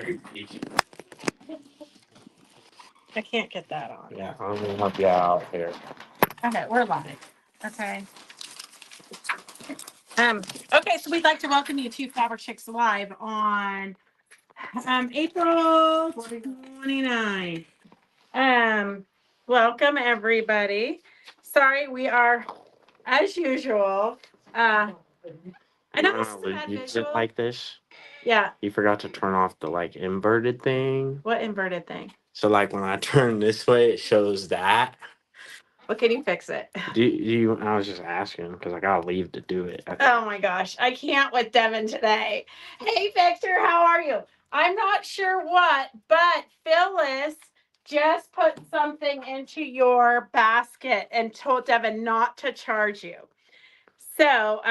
I can't get that on. Yeah, I'm gonna help you out here. Okay, we're live. Okay. Okay, so we'd like to welcome you to Fabric Chicks Live on April 29th. Welcome everybody. Sorry, we are as usual. I know this is a bad Use visual. it like this. Yeah. You forgot to turn off the like inverted thing. What inverted thing? So like when I turn this way, it shows that. Well, can you fix it? Do you? I was just asking because I gotta leave to do it. Oh my gosh, I can't with Devin today. Hey Victor, how are you? I'm not sure what, but Phyllis just put something into your basket and told Devin not to charge you. So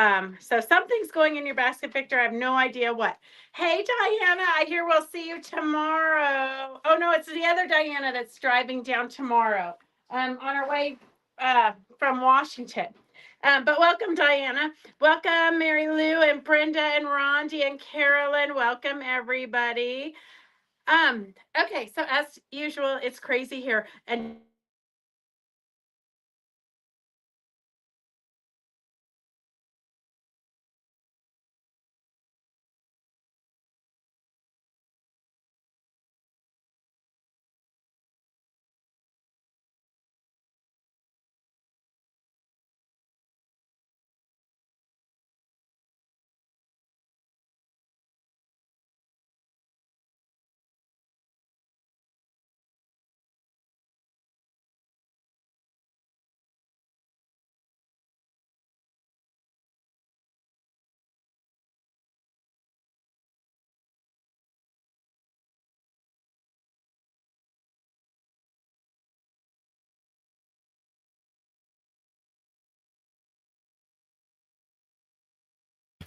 something's going in your basket, Victor. I have no idea what. Hey Diana, I hear we'll see you tomorrow. Oh no, it's the other Diana that's driving down tomorrow. On our way from Washington. But welcome, Diana. Welcome, Mary Lou and Brenda and Rondi and Carolyn. Welcome, everybody. Okay, so as usual, it's crazy here. And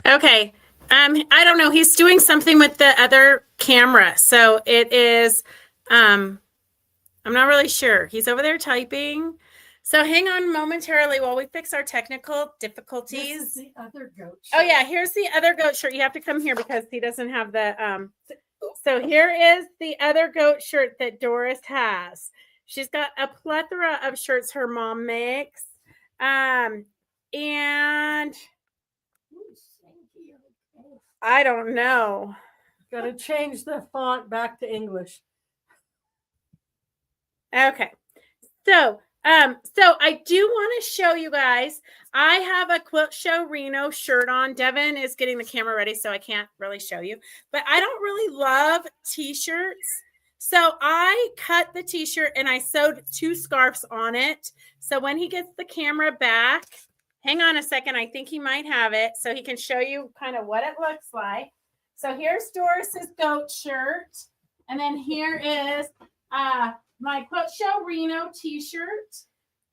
okay. I don't know. He's doing something with the other camera. So it is, I'm not really sure. He's over there typing. So hang on momentarily while we fix our technical difficulties. This is the other goat shirt. Oh yeah, here's the other goat shirt. You have to come here because he doesn't have the, so here is the other goat shirt that Doris has. She's got a plethora of shirts her mom makes. And I don't know. Got to change the font back to English. Okay. So I do want to show you guys. I have a Quilt Show Reno shirt on. Devin is getting the camera ready, so I can't really show you. But I don't really love t-shirts. So I cut the t-shirt and I sewed 2 scarves on it. So when he gets the camera back, hang on a second. I think he might have it so he can show you kind of what it looks like. So here's Doris's goat shirt. And then here is my Quilt Show Reno t-shirt.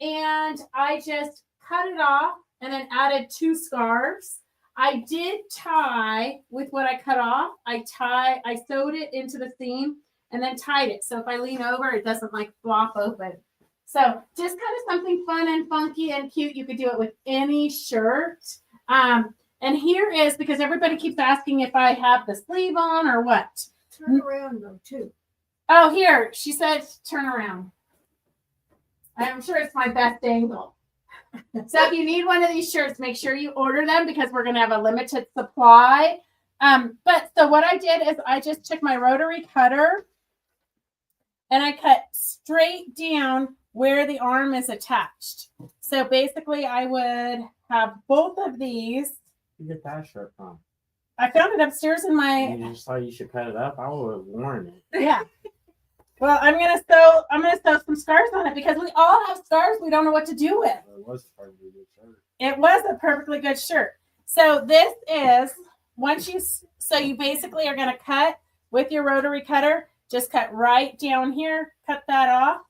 And I just cut it off and then added 2 scarves. I did tie with what I cut off. I sewed it into the seam and then tied it. So if I lean over, it doesn't like flop open. So just kind of something fun and funky and cute. You could do it with any shirt. And here is, because everybody keeps asking if I have the sleeve on or what. Turn around though, too. Oh, here. She said turn around. I'm sure it's my best angle. So if you need one of these shirts, make sure you order them because we're going to have a limited supply. But so what I did is I just took my rotary cutter and I cut straight down where the arm is attached. So basically I would have both of these. You get that shirt from? I found it upstairs in my. You just thought you should cut it up. I would have worn it. Yeah. Well, I'm gonna sew some scarves on it because we all have scarves we don't know what to do with. It was a perfectly good shirt. It was a perfectly good shirt. So this is you basically are gonna cut with your rotary cutter. Just cut right down here, cut that off,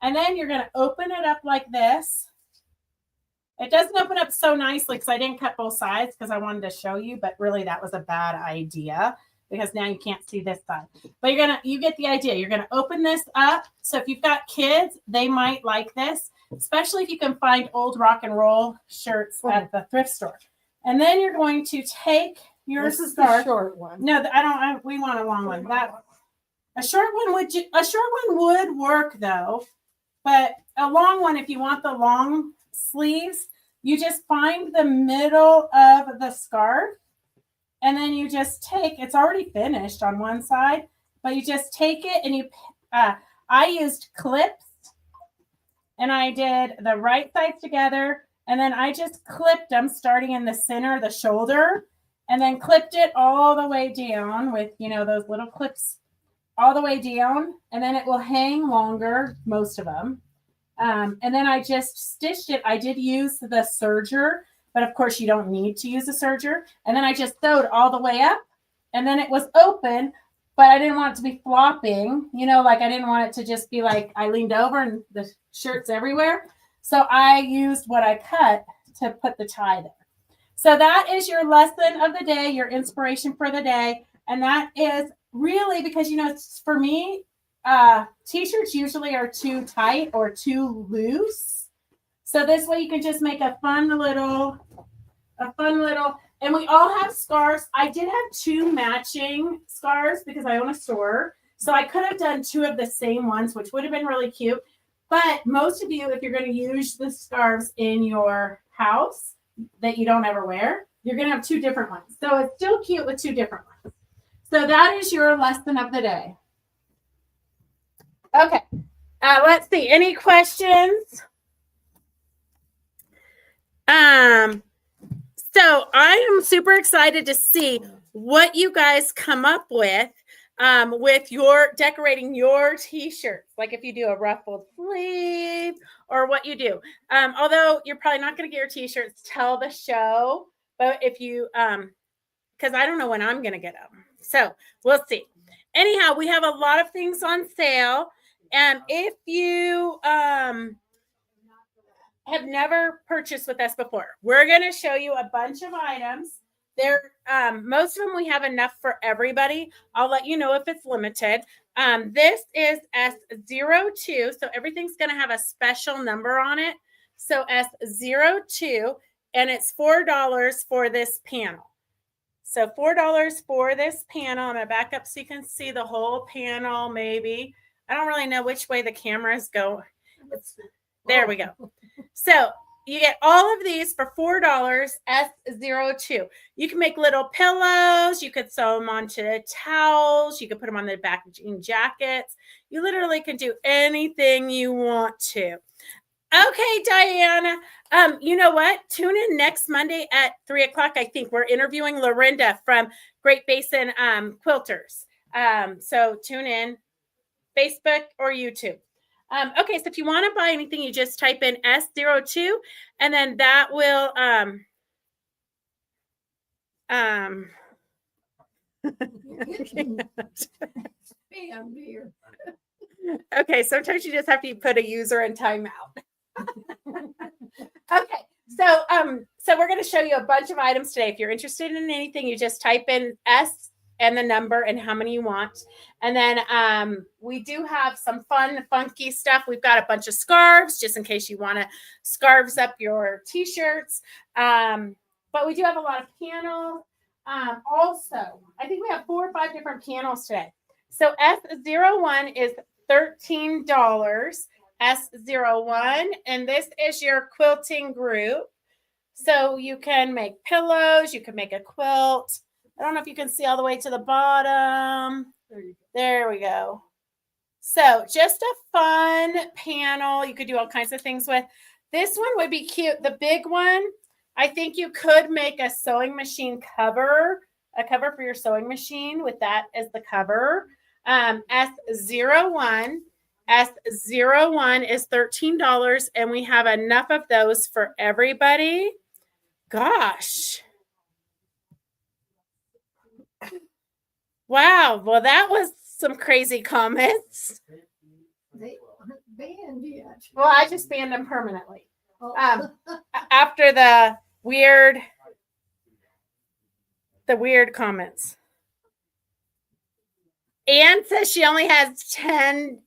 and then you're gonna open it up like this. It doesn't open up so nicely because I didn't cut both sides because I wanted to show you, but really that was a bad idea because now you can't see this side. But you get the idea. You're gonna open this up. So if you've got kids, they might like this, especially if you can find old rock and roll shirts at the thrift store. And then you're going to take your This is scarf. the short one. No, we want a long one. A short one would work though, but a long one, if you want the long sleeves, you just find the middle of the scarf and then you just take, it's already finished on one side, but you just take it and I used clips and I did the right sides together and then I just clipped them starting in the center of the shoulder and then clipped it all the way down with, those little clips all the way down, and then it will hang longer, most of them. And then I just stitched it. I did use the serger, but of course you don't need to use a serger. And then I just sewed all the way up, and then it was open, but I didn't want it to be flopping, like I didn't want it to just be like I leaned over and the shirt's everywhere. So I used what I cut to put the tie there. So that is your lesson of the day, your inspiration for the day. And that is really because, for me, t-shirts usually are too tight or too loose. So this way you can just make a fun little, and we all have scarves. I did have 2 matching scarves because I own a store. So I could have done 2 of the same ones, which would have been really cute. But most of you, if you're going to use the scarves in your house that you don't ever wear, you're going to have 2 different ones. So it's still cute with 2 different ones. So that is your lesson of the day. Okay. Let's see. Any questions? So I am super excited to see what you guys come up with your decorating your t-shirts. Like if you do a ruffled sleeve or what you do. Although you're probably not going to get your t-shirts till the show, but if you, because I don't know when I'm going to get them. So we'll see. Anyhow, we have a lot of things on sale. And if you have never purchased with us before, we're going to show you a bunch of items. Most of them we have enough for everybody. I'll let you know if it's limited. This is S02, so everything's going to have a special number on it. So S02, and it's $4 for this panel. So $4 for this panel. I'm going to back up so you can see the whole panel, maybe. I don't really know which way the cameras go. There we go. So you get all of these for $4, S02. You can make little pillows. You could sew them onto towels. You could put them on the back of jean jackets. You literally can do anything you want to. Okay, Diana. You know what? Tune in next Monday at 3:00. I think we're interviewing Lorinda from Great Basin Quilters. So tune in, Facebook or YouTube. Okay, so if you want to buy anything, you just type in S02, and then that will Okay, sometimes you just have to put a user in timeout. Okay, so we're going to show you a bunch of items today. If you're interested in anything, you just type in S and the number and how many you want. And then we do have some fun, funky stuff. We've got a bunch of scarves, just in case you want to scarves up your t-shirts. But we do have a lot of panels. Also, I think we have 4 or 5 different panels today. So S01 is $13. S01, and this is your quilting group. So you can make pillows, you can make a quilt. I don't know if you can see all the way to the bottom. There we go. So just a fun panel. You could do all kinds of things with. This one would be cute. The big one, I think you could make a sewing machine cover, a cover for your sewing machine with that as the cover. S01. S01 is $13, and we have enough of those for everybody. Gosh. Wow. Well, that was some crazy comments. They aren't banned yet. Well, I just banned them permanently. After the weird comments. Anne says she only has 10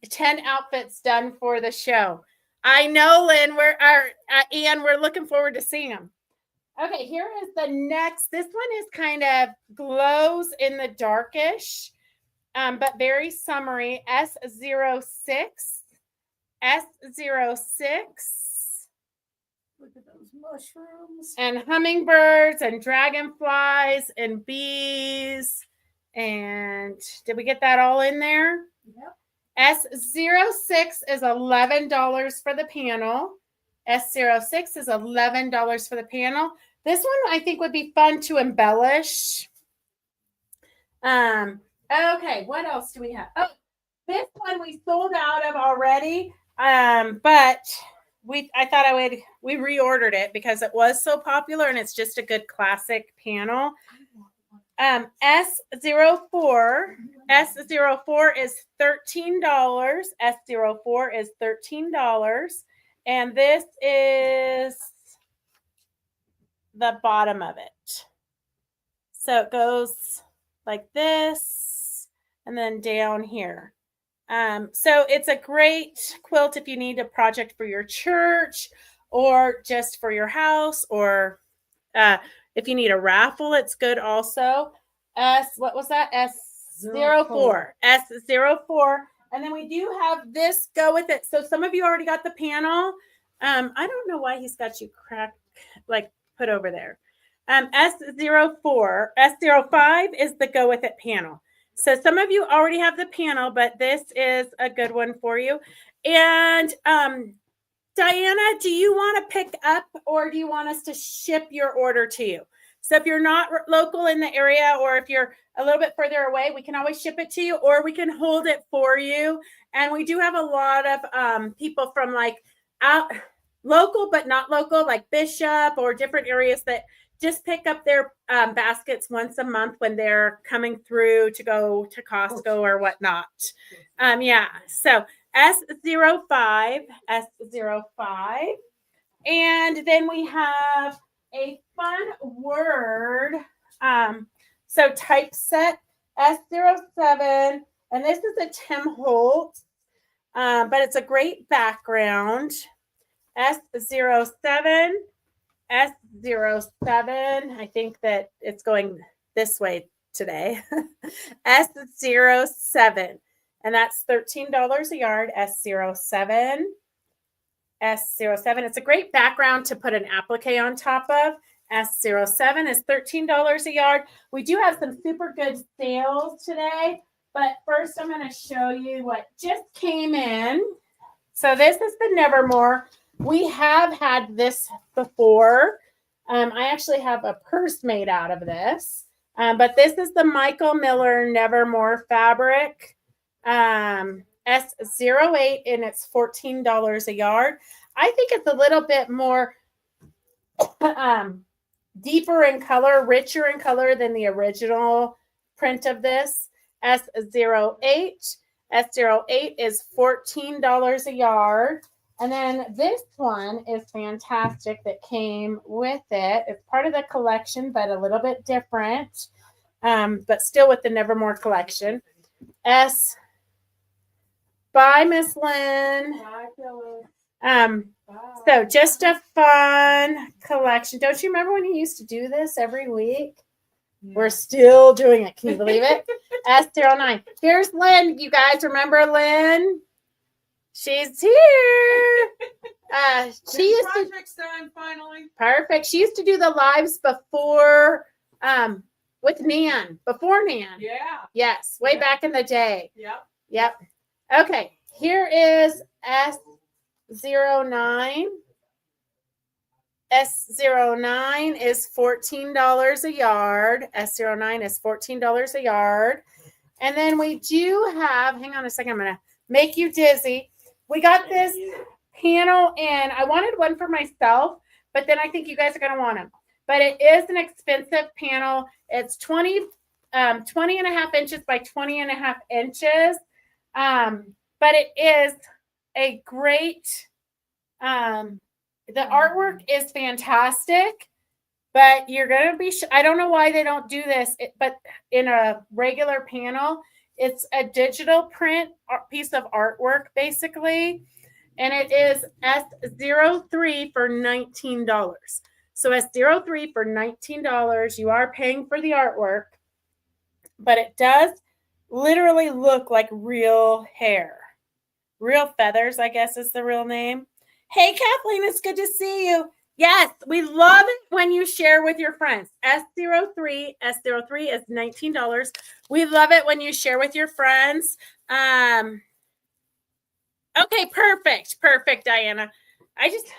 outfits done for the show. I know, Lynn. Anne, we're looking forward to seeing them. Okay, here is the next. This one is kind of glows in the darkish. but very summery. S06. S06. Look at those mushrooms. And hummingbirds and dragonflies and bees. And did we get that all in there? Yep. S06 is $11 for the panel. S06 is $11 for the panel. This one I think would be fun to embellish. Okay, what else do we have? Oh, this one we sold out of already. But I thought we reordered it because it was so popular and it's just a good classic panel. S04 is $13. S04 is $13. And this is the bottom of it. So it goes like this and then down here. So it's a great quilt if you need a project for your church or just for your house, or if you need a raffle, it's good also. What was that? S04. S04. And then we do have this go with it. So some of you already got the panel. I don't know why he's got you put over there. S04. S05 is the go with it panel. So some of you already have the panel, but this is a good one for you. And Diana, do you want to pick up or do you want us to ship your order to you? So if you're not local in the area or if you're a little bit further away, we can always ship it to you or we can hold it for you. And we do have a lot of people from out local but not local, like Bishop or different areas that just pick up their baskets once a month when they're coming through to go to Costco or whatnot. Yeah, so S05. And then we have a fun word. So typeset S07. And this is a Tim Holtz, but it's a great background. S07. S07. I think that it's going this way today. S07. And that's $13 a yard. S07. S07. It's a great background to put an applique on top of. S07 is $13 a yard. We do have some super good sales today. But first, I'm going to show you what just came in. So this is the Nevermore. We have had this before. I actually have a purse made out of this. But this is the Michael Miller Nevermore fabric. S08, and it's $14 a yard. I think it's a little bit more deeper in color, richer in color than the original print of this. S08. S08 is $14 a yard. And then this one is fantastic that came with it. It's part of the collection, but a little bit different, but still with the Nevermore collection. Bye, Miss Lynn. Bye, Phyllis. So just a fun collection. Don't you remember when you used to do this every week? Yeah. We're still doing it. Can you believe it? S09. Here's Lynn. You guys remember Lynn? She's here. She used project's done finally. Perfect. She used to do the lives before with Nan. Before Nan. Yeah. Yes. Way back in the day. Yep. Okay. Here is S09. S09 is $14 a yard. S09 is $14 a yard. And then we do have, hang on a second, I'm going to make you dizzy. We got this panel in. I wanted one for myself, but then I think you guys are going to want them. But it is an expensive panel. It's 20 and a half inches by 20 and a half inches. But it is a great, the artwork is fantastic, but you're going to be, I don't know why they don't do this, but in a regular panel, it's a digital print piece of artwork, basically, and it is S03 for $19. So S03 for $19, you are paying for the artwork, but it does literally look like real hair. Real feathers, I guess is the real name. Hey, Kathleen, it's good to see you. Yes, we love it when you share with your friends. S03 is $19. We love it when you share with your friends. Okay, perfect, Diana. It's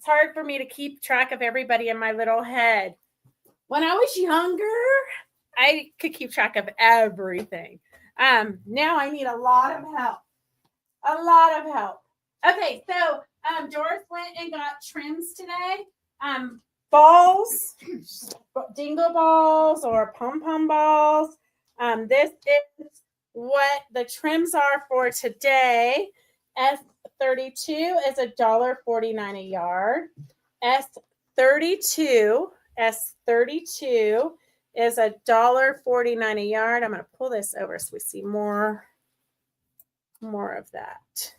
hard for me to keep track of everybody in my little head. When I was younger, I could keep track of everything. Now I need a lot of help. Okay, so Doris went and got trims today. Balls, dingle balls or pom-pom balls. This is what the trims are for today. S32 is $1.49 a yard. S32 is $1.49 a yard. I'm going to pull this over so we see more of that.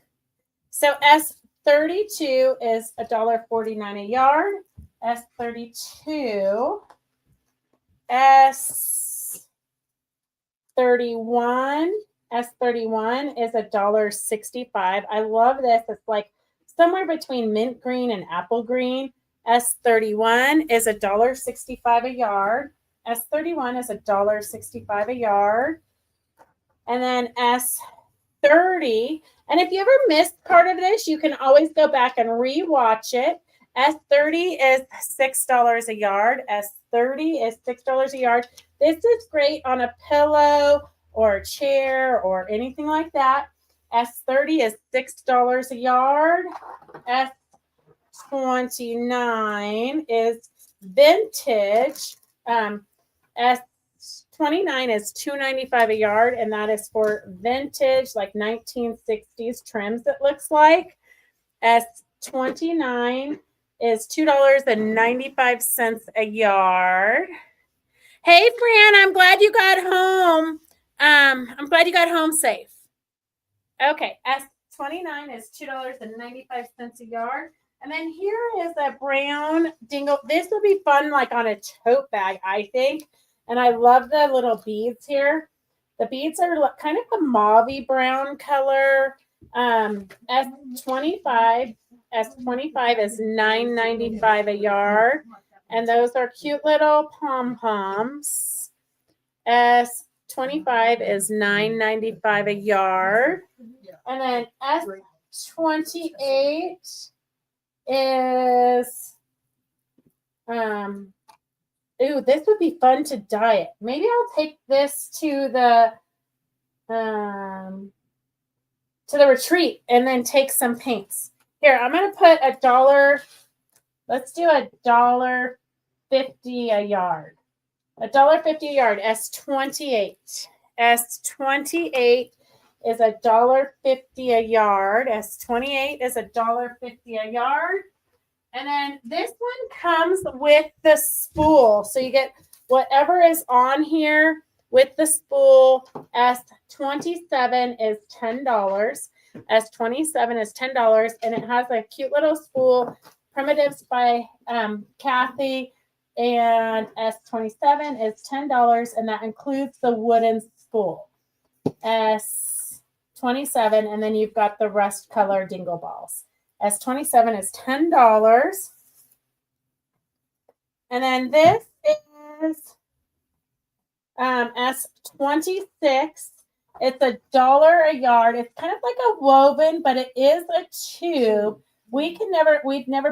So S32 is $1.49 a yard. S32, S31 is $1.65. I love this. It's like somewhere between mint green and apple green. S31 is $1.65 a yard. S31 is $1.65 a yard. And then S30, and if you ever missed part of this, you can always go back and rewatch it. S30 is $6 a yard. S30 is $6 a yard. This is great on a pillow or a chair or anything like that. S30 is $6 a yard. S29 is vintage. S29 is $2.95 a yard, and that is for vintage, like 1960s trims, it looks like. S29 is $2.95 a yard. Hey, Fran, I'm glad you got home. I'm glad you got home safe. Okay, S29 is $2.95 a yard. And then here is a brown dingle. This would be fun like on a tote bag, I think. And I love the little beads here. The beads are kind of a mauvey brown color. S25 is $9.95 a yard. And those are cute little pom-poms. S25 is $9.95 a yard. And then S28 is ooh, this would be fun to dye it. Maybe I'll take this to the retreat and then take some paints. Here, I'm gonna put $1. Let's do $1.50 a yard. $1.50 a yard. S28. S28 is $1.50 a yard. S28 is $1.50 a yard. And then this one comes with the spool. So you get whatever is on here with the spool. S27 is $10. S27 is $10. And it has a cute little spool. Primitives by Kathy. And S27 is $10. And that includes the wooden spool. S27. And then you've got the rust color dingle balls. S27 is $10. And then this is S26. It's $1 a yard. It's kind of like a woven, but it is a tube. We've never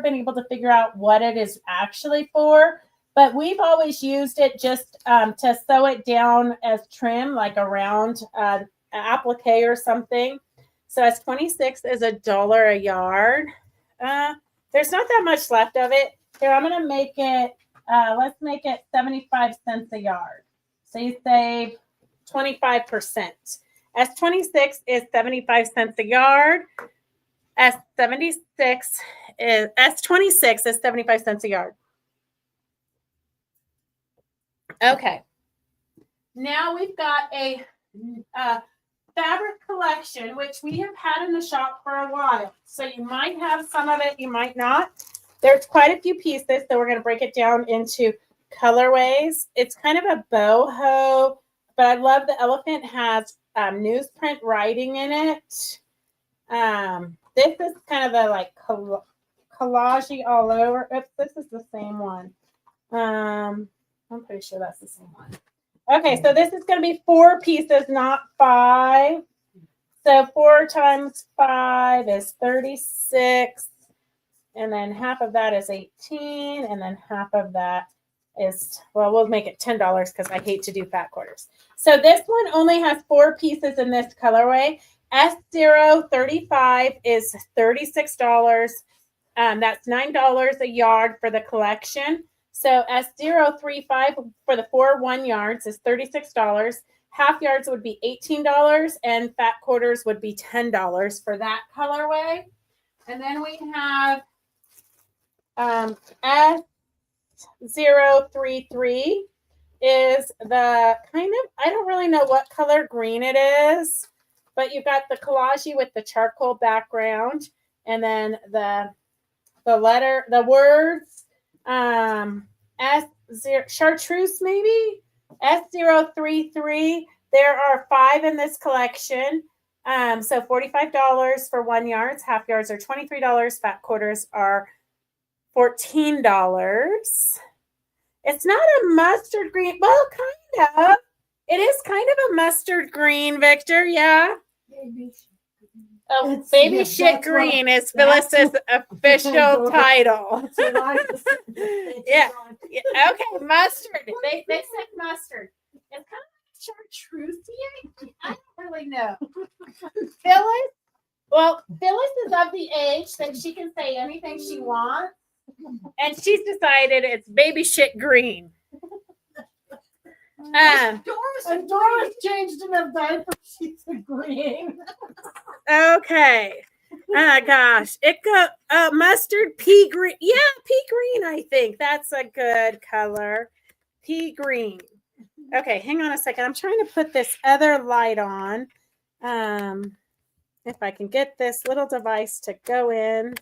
been able to figure out what it is actually for, but we've always used it just to sew it down as trim, like around an applique or something. So S26 is $1 a yard. There's not that much left of it. Here, I'm going to make it, let's make it 75 cents a yard. So you save 25%. S26 is 75 cents a yard. S26 is 75 cents a yard. Okay. Now we've got a fabric collection, which we have had in the shop for a while. So you might have some of it, you might not. There's quite a few pieces, so we're going to break it down into colorways. It's kind of a boho, but I love the elephant has newsprint writing in it. This is kind of a like collage all over. Oops, this is the same one. I'm pretty sure that's the same one. Okay, so this is going to be 4 pieces, not 5. So 4 times 5 is 36. And then half of that is 18. And then half of that is, well, we'll make it $10 because I hate to do fat quarters. So this one only has 4 pieces in this colorway. S035 is $36. That's $9 a yard for the collection. So S035 for the 4 1 yards is $36. Half yards would be $18, and fat quarters would be $10 for that colorway. And then we have S033 is the kind of, I don't really know what color green it is, but you've got the collage with the charcoal background, and then the words, S0 chartreuse maybe, S033. There are 5 in this collection. So $45 for 1 yard. Half yards are $23. Fat quarters are $14. It's not a mustard green. Well, kind of. It is kind of a mustard green, Victor. Yeah. Oh, It's- baby yeah, shit that's green is that's Phyllis's official title. Yeah. Yeah, okay, mustard. They said mustard. It's kind of like chartreuse. I don't really know. Phyllis is of the age that she can say anything she wants, and she's decided it's baby shit green. Doris changed enough diapers. She's agreeing. Okay. Oh gosh, it go mustard pea green. Yeah, pea green. I think that's a good color. Pea green. Okay, hang on a second. I'm trying to put this other light on. If I can get this little device to go in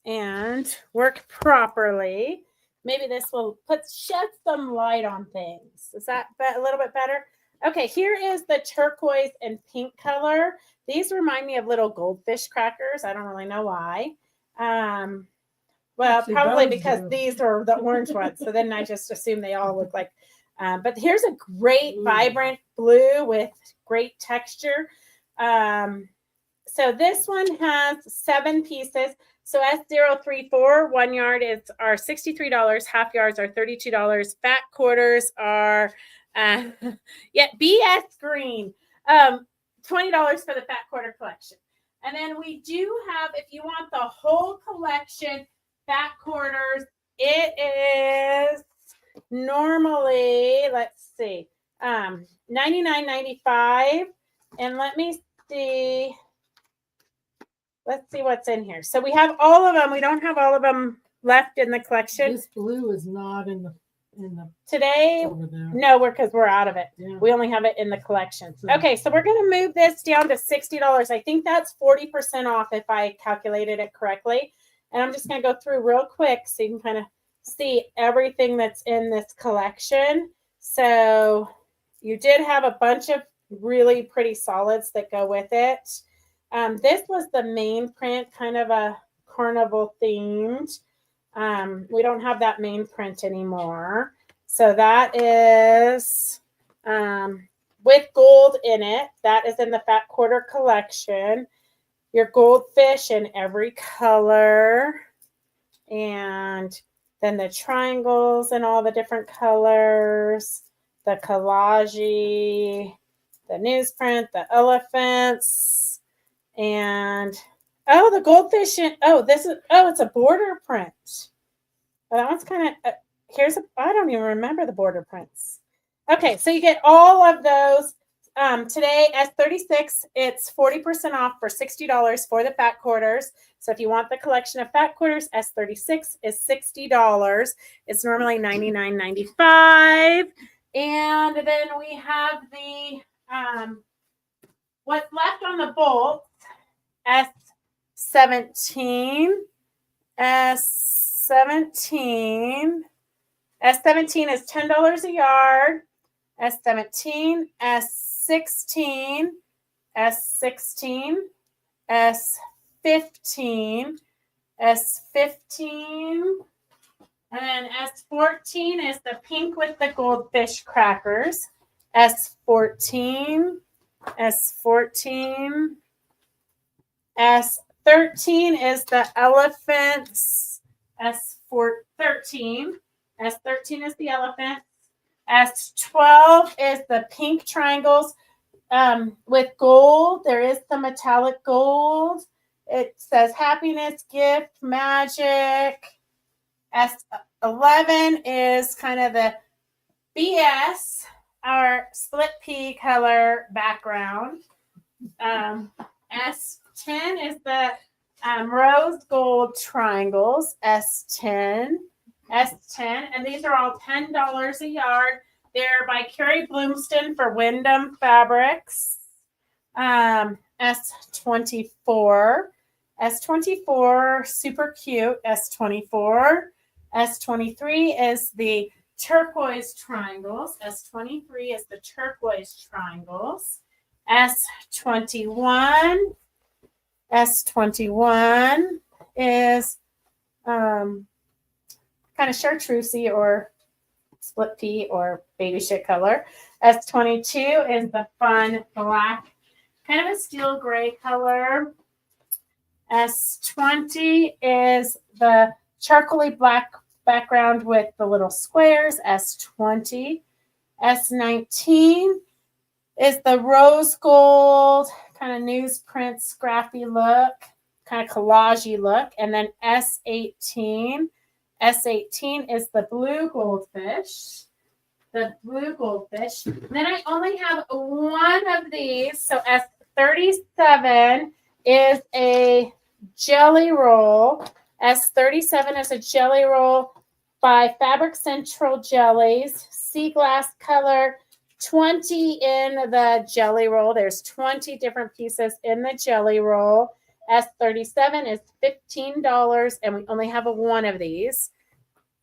and work properly, maybe this will shed some light on things. Is that a little bit better? Okay, here is the turquoise and pink color. These remind me of little goldfish crackers. I don't really know why. Well, Actually, probably those because do. these are the orange ones. So then I just assume they all look like. But here's a great vibrant blue with great texture. So this one has 7 pieces. So S034, 1 yard are $63. Half yards are $32. Fat quarters are BS green. $20 for the fat quarter collection. And then we do have, if you want the whole collection, fat quarters, it is normally, let's see, $99.95. And let me see. Let's see what's in here. So we have all of them. We don't have all of them left in the collection. This blue is not in the Today, over there. no, because we're out of it. Yeah. We only have it in the collection. Yeah. Okay, so we're going to move this down to $60. I think that's 40% off if I calculated it correctly. And I'm just going to go through real quick so you can kind of see everything that's in this collection. So you did have a bunch of really pretty solids that go with it. This was the main print, kind of a carnival themed. We don't have that main print anymore. So that is with gold in it. That is in the fat quarter collection. Your goldfish in every color. And then the triangles in all the different colors. The collage, the newsprint, the elephants. And the goldfish. It's a border print. Well, that one's kind of, I don't even remember the border prints. Okay, so you get all of those. Today, S36, it's 40% off for $60 for the fat quarters. So if you want the collection of fat quarters, S36 is $60. It's normally $99.95. And then we have the, what's left on the bolt, S17 is $10 a yard. S17, S16, S16, S15, S15, and then S14 is the pink with the goldfish crackers. S14, S14, S13 is the elephants. S13 is the elephant. S12 is the pink triangles with gold. There is the metallic gold. It says happiness, gift, magic. S11 is kind of the BS, our split pea color background. S10 is the rose gold triangles. S10, and these are all $10 a yard. They're by Carrie Bloomston for Wyndham Fabrics. S24, super cute. S24 is the turquoise triangles. S23 is the turquoise triangles. S21 is kind of chartreusey or split pea or baby shit color. S22 is the fun black, kind of a steel gray color. S20 is the charcoaly black background with the little squares. S20. S19 is the rose gold, kind of newsprint, scrappy look, kind of collagey look. And then S18 is the blue goldfish. The blue goldfish. Then I only have one of these. So S37 is a jelly roll. S37 is a jelly roll by Fabric Central Jellies. Sea glass color. 20 in the jelly roll. There's 20 different pieces in the jelly roll. S37 is $15, and we only have one of these.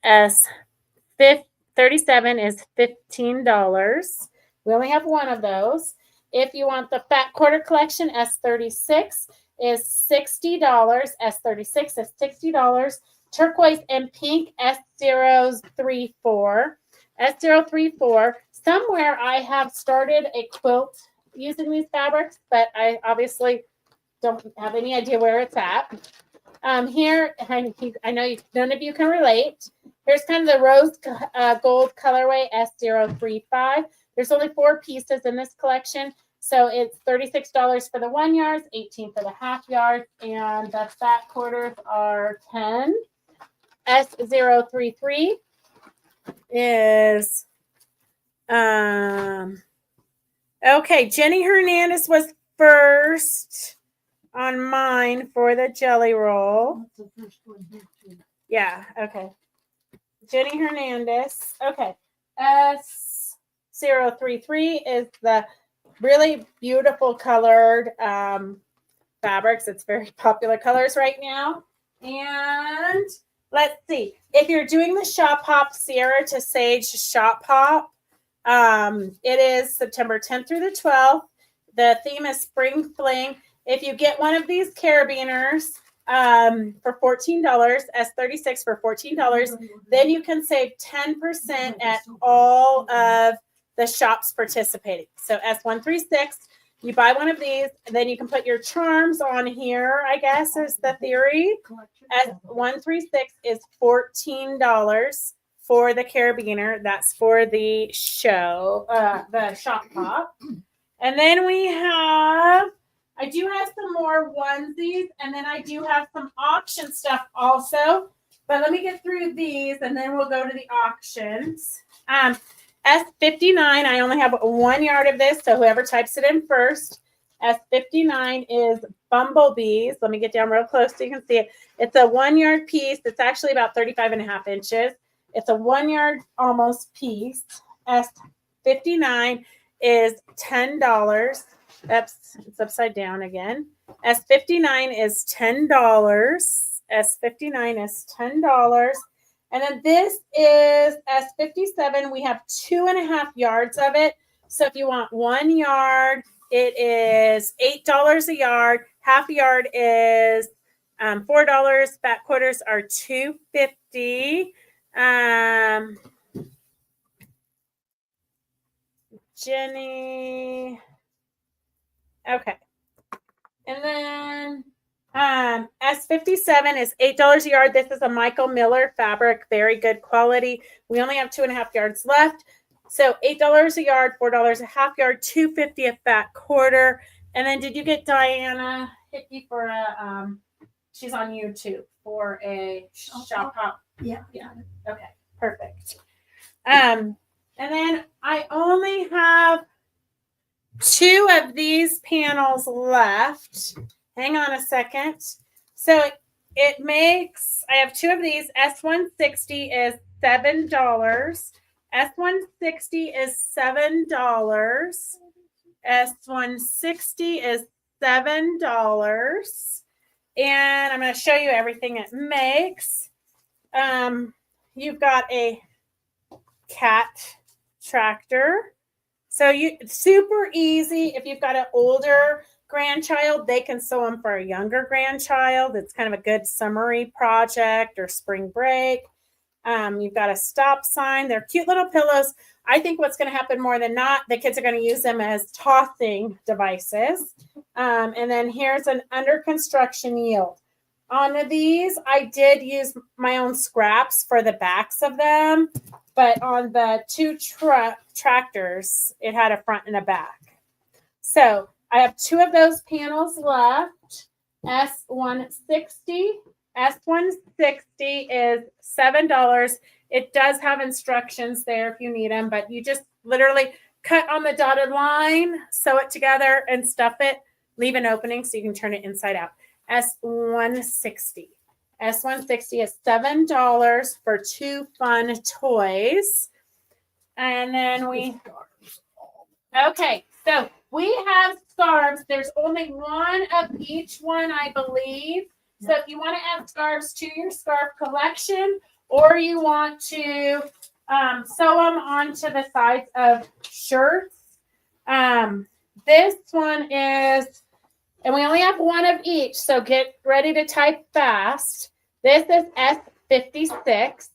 S37 is $15. We only have one of those. If you want the Fat Quarter Collection, S36 is $60. S36 is $60. Turquoise and pink, S034. S034. Somewhere I have started a quilt using these fabrics, but I obviously don't have any idea where it's at. Here, I know none of you can relate. Here's kind of the rose gold colorway, S035. There's only 4 pieces in this collection, so it's $36 for the 1 yard, $18 for the half yard, and the fat quarters are $10. S033 is okay. Jenny Hernandez was first on mine for the jelly roll. That's the first one here too. Yeah, okay. Jenny Hernandez. Okay. S033 is the really beautiful colored fabrics. It's very popular colors right now. And let's see. If you're doing the Shop Hop Sierra to Sage Shop Hop, it is September 10th through the 12th. The theme is Spring Fling. If you get one of these carabiners for $14, S36 for $14, then you can save 10% at all of the shops participating. So S136, you buy one of these, and then you can put your charms on here, I guess is the theory. S136 is $14 for the carabiner. That's for the show, the shop pop. And then I do have some more onesies, and then I do have some auction stuff also. But let me get through these, and then we'll go to the auctions. S59, I only have 1 yard of this, so whoever types it in first. S59 is bumblebees. Let me get down real close so you can see it. It's a 1 yard piece. It's actually about 35.5 inches. It's a 1 yard almost piece. S59 is $10. Oops, it's upside down again. S59 is $10. S59 is $10. And then this is S57. We have 2.5 yards of it. So if you want 1 yard, it is $8 a yard. Half yard is $4. Back quarters are $2.50. Jenny. Okay. And then S57 is $8 a yard. This is a Michael Miller fabric, very good quality. We only have 2.5 yards left. So $8 a yard, $4 a half yard, $2.50 a fat quarter. And then did you get Diana Hickey for a she's on YouTube for a shop hop? Yeah. Okay, perfect. And then I only have 2 of these panels left. Hang on a second. So it makes, I have 2 of these. S160 is $7. S160 is $7. S160 is $7. And I'm going to show you everything it makes. You've got a cat tractor. So it's super easy. If you've got an older grandchild, they can sew them for a younger grandchild. It's kind of a good summery project or spring break. You've got a stop sign. They're cute little pillows. I think what's going to happen more than not, the kids are going to use them as tossing devices. And then here's an under construction yield. On these, I did use my own scraps for the backs of them, but on the 2 tractors, it had a front and a back. So I have 2 of those panels left. S160. S160 is $7. It does have instructions there if you need them, but you just literally cut on the dotted line, sew it together, and stuff it. Leave an opening so you can turn it inside out. S160. S160 is $7 for 2 fun toys. And then okay, so we have scarves. There's only 1 of each one, I believe. So if you want to add scarves to your scarf collection, or you want to sew them onto the sides of shirts, this one is, and we only have 1 of each, so get ready to type fast. This is S56.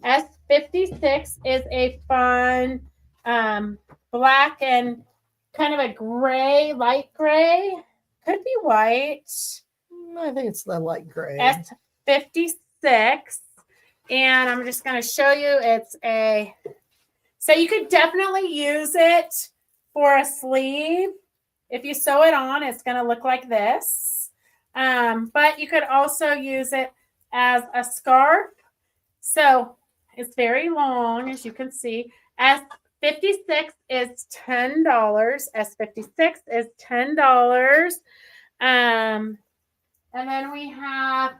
S56 is a fun black and kind of a gray, light gray. Could be white. I think it's the light gray. S56. And I'm just going to show you. So you could definitely use it for a sleeve. If you sew it on, it's going to look like this. But you could also use it as a scarf. So it's very long, as you can see. S56 is $10. S56 is $10. And then we have,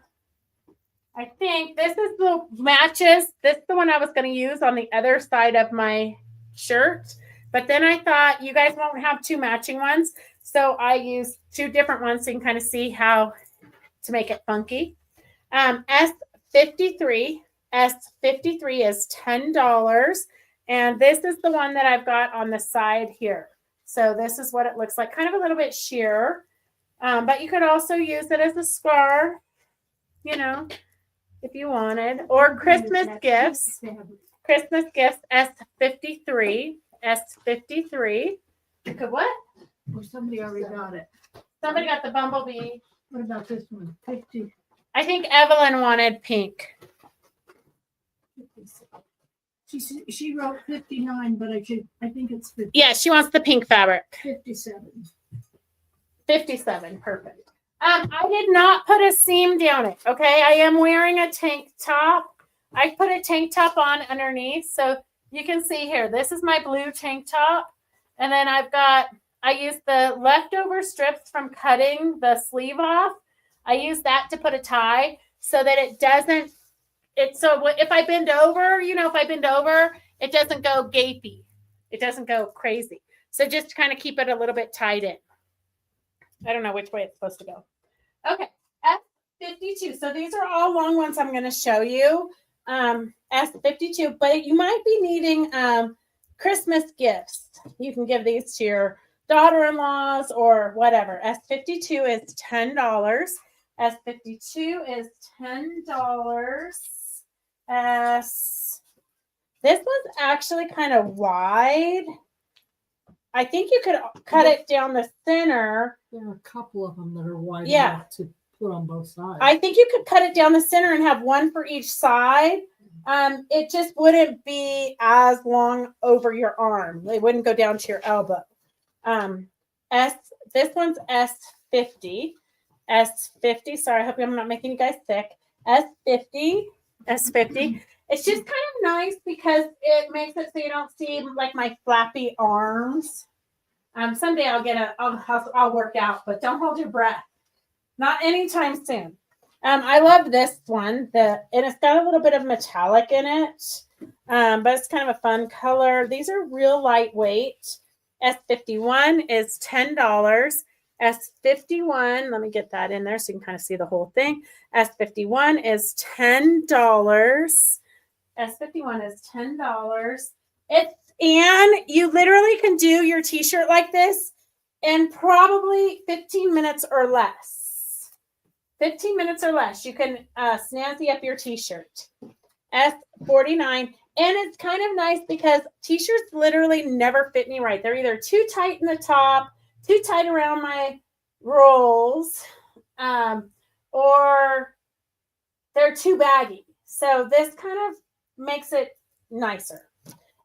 I think this is the matches. This is the one I was going to use on the other side of my shirt. But then I thought you guys won't have 2 matching ones. So I used 2 different ones so you can kind of see how to make it funky. S53. S53 is $10. And this is the one that I've got on the side here. So this is what it looks like. Kind of a little bit sheer. But you could also use it as a scarf, you know, if you wanted. Or Christmas gifts. Christmas gifts, S53. S53. Okay, what? Well, somebody already got it. Somebody got the bumblebee. What about this one? 50. I think Evelyn wanted pink. She wrote 59, but I think it's 50. Yeah, she wants the pink fabric. 57. 57, perfect. I did not put a seam down it, okay? I am wearing a tank top. I put a tank top on underneath, so you can see here. This is my blue tank top, and then I used the leftover strips from cutting the sleeve off. I use that to put a tie so that it doesn't. So if I bend over, it doesn't go gapey. It doesn't go crazy. So just to kind of keep it a little bit tied in. I don't know which way it's supposed to go. Okay, S52. So these are all long ones I'm going to show you. S52, but you might be needing Christmas gifts. You can give these to your daughter-in-laws or whatever. S52 is $10. S52 is $10. This one's actually kind of wide. I think you could cut it down the center. There are a couple of them that are wide Yeah. enough to put on both sides. I think you could cut it down the center and have one for each side. It just wouldn't be as long over your arm. It wouldn't go down to your elbow. This one's S50. S50. Sorry, I hope I'm not making you guys sick. S50. S50. It's just kind of nice because it makes it so you don't see like my flappy arms. Someday I'll work out, but don't hold your breath. Not anytime soon. I love this one. And it's got a little bit of metallic in it, but it's kind of a fun color. These are real lightweight. S51 is $10. S51, let me get that in there so you can kind of see the whole thing. S51 is $10. S51 is $10. And you literally can do your t-shirt like this in probably 15 minutes or less. 15 minutes or less. You can snazzy up your t-shirt. S49. And it's kind of nice because t-shirts literally never fit me right. They're either too tight in the top, too tight around my rolls, or they're too baggy. So this kind of makes it nicer.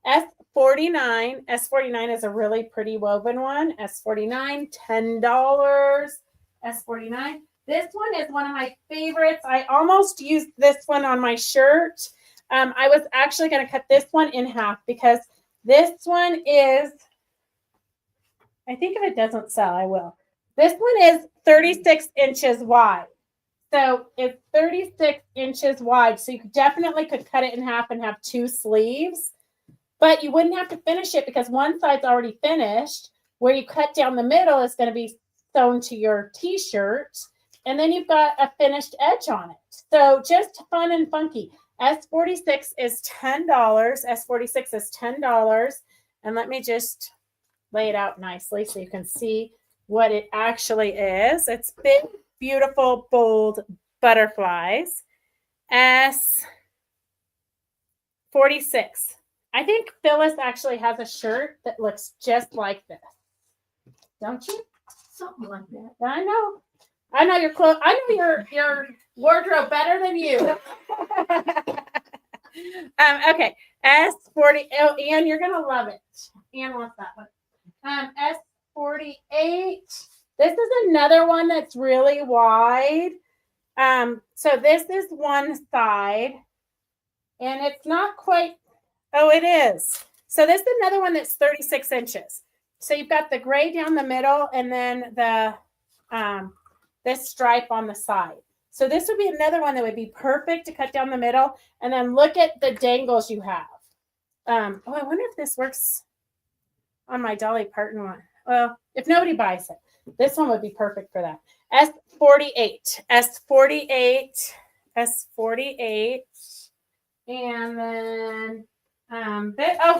S49. S49 is a really pretty woven one. S49, $10. S49. This one is one of my favorites. I almost used this one on my shirt. I was actually going to cut this one in half because this one is, I think if it doesn't sell, I will. This one is 36 inches wide. So it's 36 inches wide. So you definitely could cut it in half and have two sleeves. But you wouldn't have to finish it because one side's already finished. Where you cut down the middle is going to be sewn to your t-shirt. And then you've got a finished edge on it. So just fun and funky. S46 is $10. S46 is $10. And let me just lay it out nicely so you can see what it actually is. It's big, beautiful, bold butterflies. S46. I think Phyllis actually has a shirt that looks just like this. Don't you? Something like that. I know. I know your clothes. I know your wardrobe better than you. Okay. S40. Oh, Anne, you're gonna love it. Anne wants that one. S48. This is another one that's really wide. So this is one side, and it's not quite. Oh, it is. So this is another one that's 36 inches. So you've got the gray down the middle, and then the this stripe on the side. So this would be another one that would be perfect to cut down the middle. And then look at the dangles you have. I wonder if this works on my Dolly Parton one. Well, if nobody buys it, this one would be perfect for that. S48. S48. S48. And then,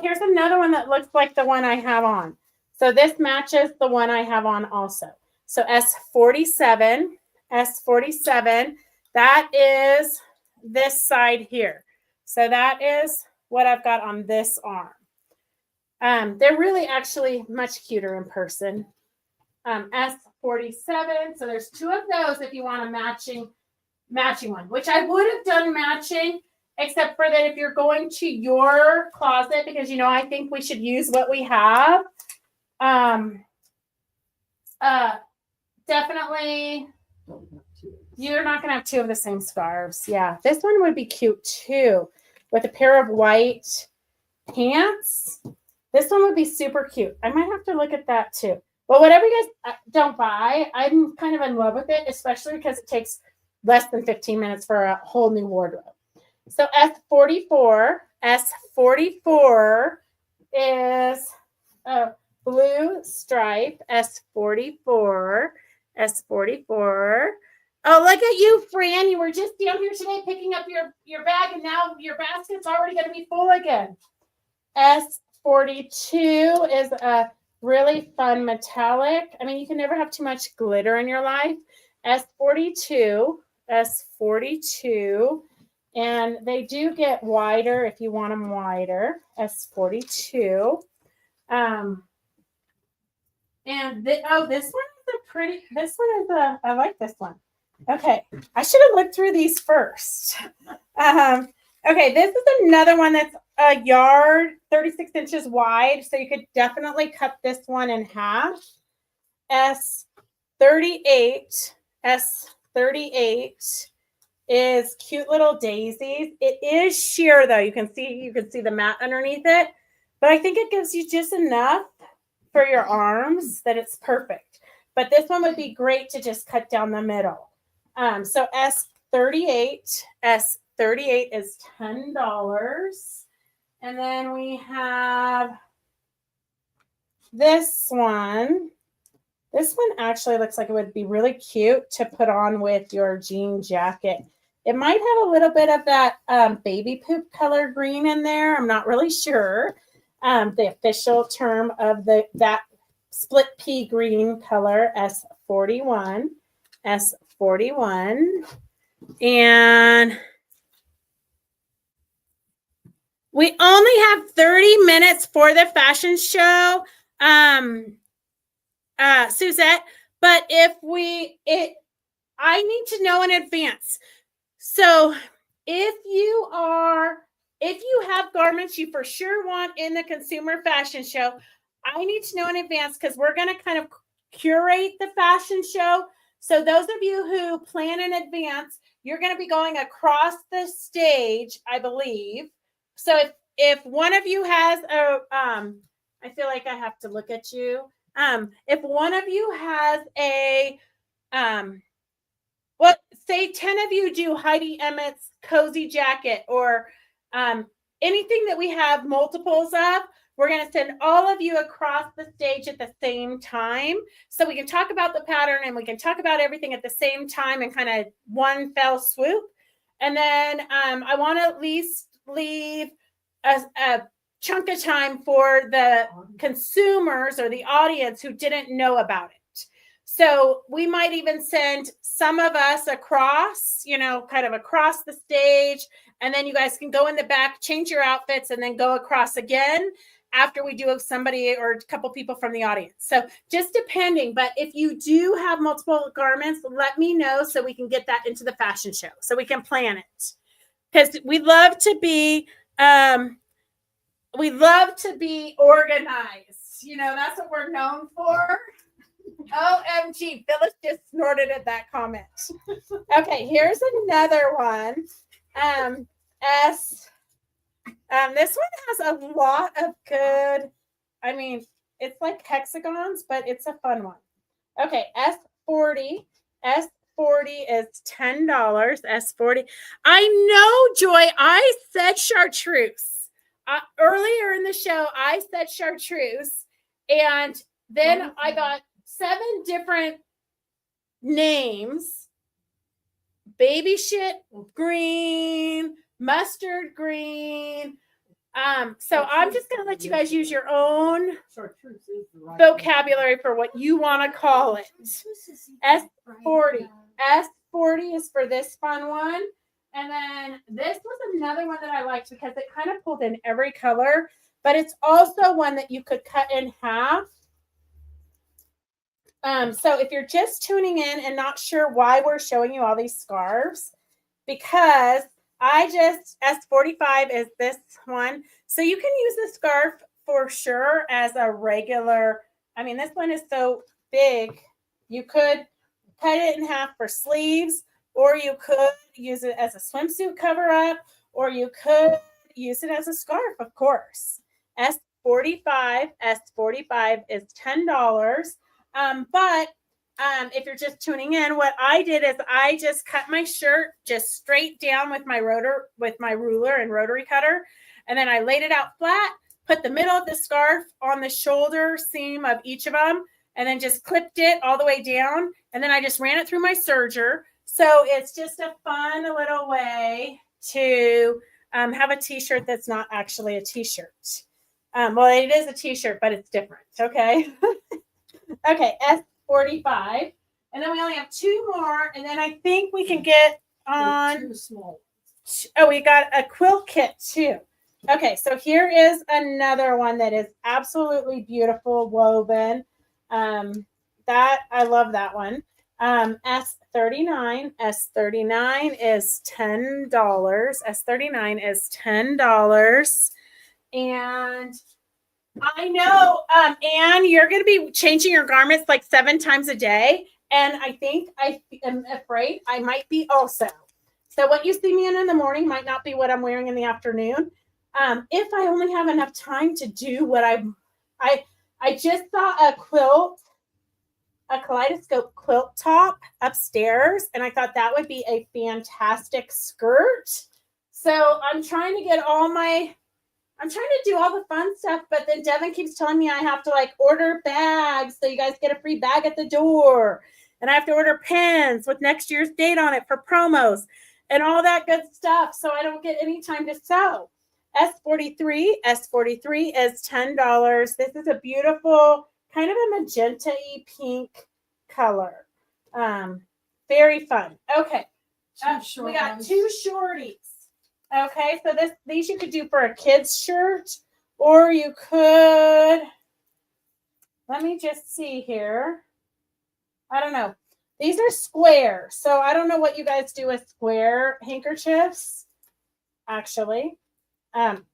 here's another one that looks like the one I have on. So this matches the one I have on also. So S47, S47, that is this side here. So that is what I've got on this arm. They're really actually much cuter in person. S47, so there's two of those if you want a matching one, which I would have done matching, except for that if you're going to your closet, because, I think we should use what we have. Definitely, you're not going to have two of the same scarves. Yeah, this one would be cute too, with a pair of white pants. This one would be super cute. I might have to look at that too. But whatever you guys don't buy, I'm kind of in love with it, especially because it takes less than 15 minutes for a whole new wardrobe. So S44 is a blue stripe. S44. Oh, look at you, Fran. You were just down here today picking up your bag, and now your basket's already going to be full again. S42 is a really fun metallic. I mean, you can never have too much glitter in your life. S42, S42. And they do get wider if you want them wider. S42. And this one is a pretty, I like this one. Okay. I should have looked through these first. Okay. This is another one that's a yard, 36 inches wide. So you could definitely cut this one in half. S38 is cute little daisies. It is sheer though. You can see the mat underneath it, but I think it gives you just enough for your arms that it's perfect. But this one would be great to just cut down the middle. So S38 is $10. And then we have this one. This one actually looks like it would be really cute to put on with your jean jacket. It might have a little bit of that baby poop color green in there. I'm not really sure. The official term of that split pea green color, S41. And we only have 30 minutes for the fashion show, Suzette, but I need to know in advance. So if you have garments you for sure want in the consumer fashion show, I need to know in advance because we're going to kind of curate the fashion show. So those of you who plan in advance, you're going to be going across the stage, I believe. So if one of you has I feel like I have to look at you. If one of you has say 10 of you do Heidi Emmett's cozy jacket or anything that we have multiples of, we're going to send all of you across the stage at the same time. So we can talk about the pattern and we can talk about everything at the same time and kind of one fell swoop. And then I want to at least leave a chunk of time for the consumers or the audience who didn't know about it. So we might even send some of us across, kind of across the stage, and then you guys can go in the back, change your outfits, and then go across again after we do have somebody or a couple people from the audience. So just depending, but if you do have multiple garments, let me know so we can get that into the fashion show, so we can plan it. Because we love to be organized. That's what we're known for. OMG, Phyllis just snorted at that comment. Okay, here's another one. This one has a lot of good, it's like hexagons, but it's a fun one. Okay, S40 is $10. S40. I know, Joy, I said chartreuse. Earlier in the show, I said chartreuse, and then I got 7 different names. Baby shit green, mustard green. So I'm just going to let you guys use your own vocabulary for what you want to call it. S40. S40 is for this fun one. And then this was another one that I liked because it kind of pulled in every color, but it's also one that you could cut in half. So if you're just tuning in and not sure why we're showing you all these scarves, because S45 is this one. So you can use the scarf for sure as a regular. This one is so big. You could cut it in half for sleeves, or you could use it as a swimsuit cover up, or you could use it as a scarf, of course. S45 is $10. But if you're just tuning in, what I did is I just cut my shirt just straight down with my ruler and rotary cutter. And then I laid it out flat, put the middle of the scarf on the shoulder seam of each of them, and then just clipped it all the way down. And then I just ran it through my serger. So it's just a fun little way to have a t-shirt that's not actually a t-shirt. Well, it is a t-shirt, but it's different. Okay. Okay, S45. And then we only have two more. And then I think we can get They're on. too small. Oh, we got a quilt kit too. Okay, so here is another one that is absolutely beautiful woven. That I love that one. S39. S39 is $10. S39 is $10. And I know, Anne, you're going to be changing your garments like 7 times a day. And I think I am afraid I might be also. So what you see me in the morning might not be what I'm wearing in the afternoon. If I only have enough time to do what I just saw a quilt, a kaleidoscope quilt top upstairs, and I thought that would be a fantastic skirt. So I'm trying to do all the fun stuff, but then Devin keeps telling me I have to like order bags so you guys get a free bag at the door. And I have to order pins with next year's date on it for promos and all that good stuff. So I don't get any time to sew. S43 is $10. This is a beautiful kind of a magenta-y pink color. Very fun. Okay. We got two shorties. Okay, so these you could do for a kid's shirt, or you could, let me just see here. I don't know. These are square, so I don't know what you guys do with square handkerchiefs, actually.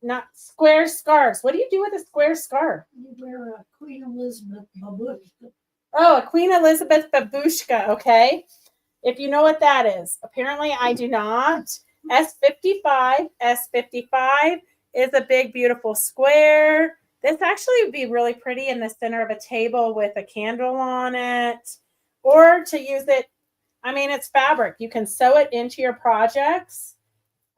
Not square scarves. What do you do with a square scarf? You wear a Queen Elizabeth babushka. Oh, a Queen Elizabeth babushka, okay. If you know what that is. Apparently, I do not. S55 is a big, beautiful square. This actually would be really pretty in the center of a table with a candle on it, or to use it. I mean, it's fabric. You can sew it into your projects.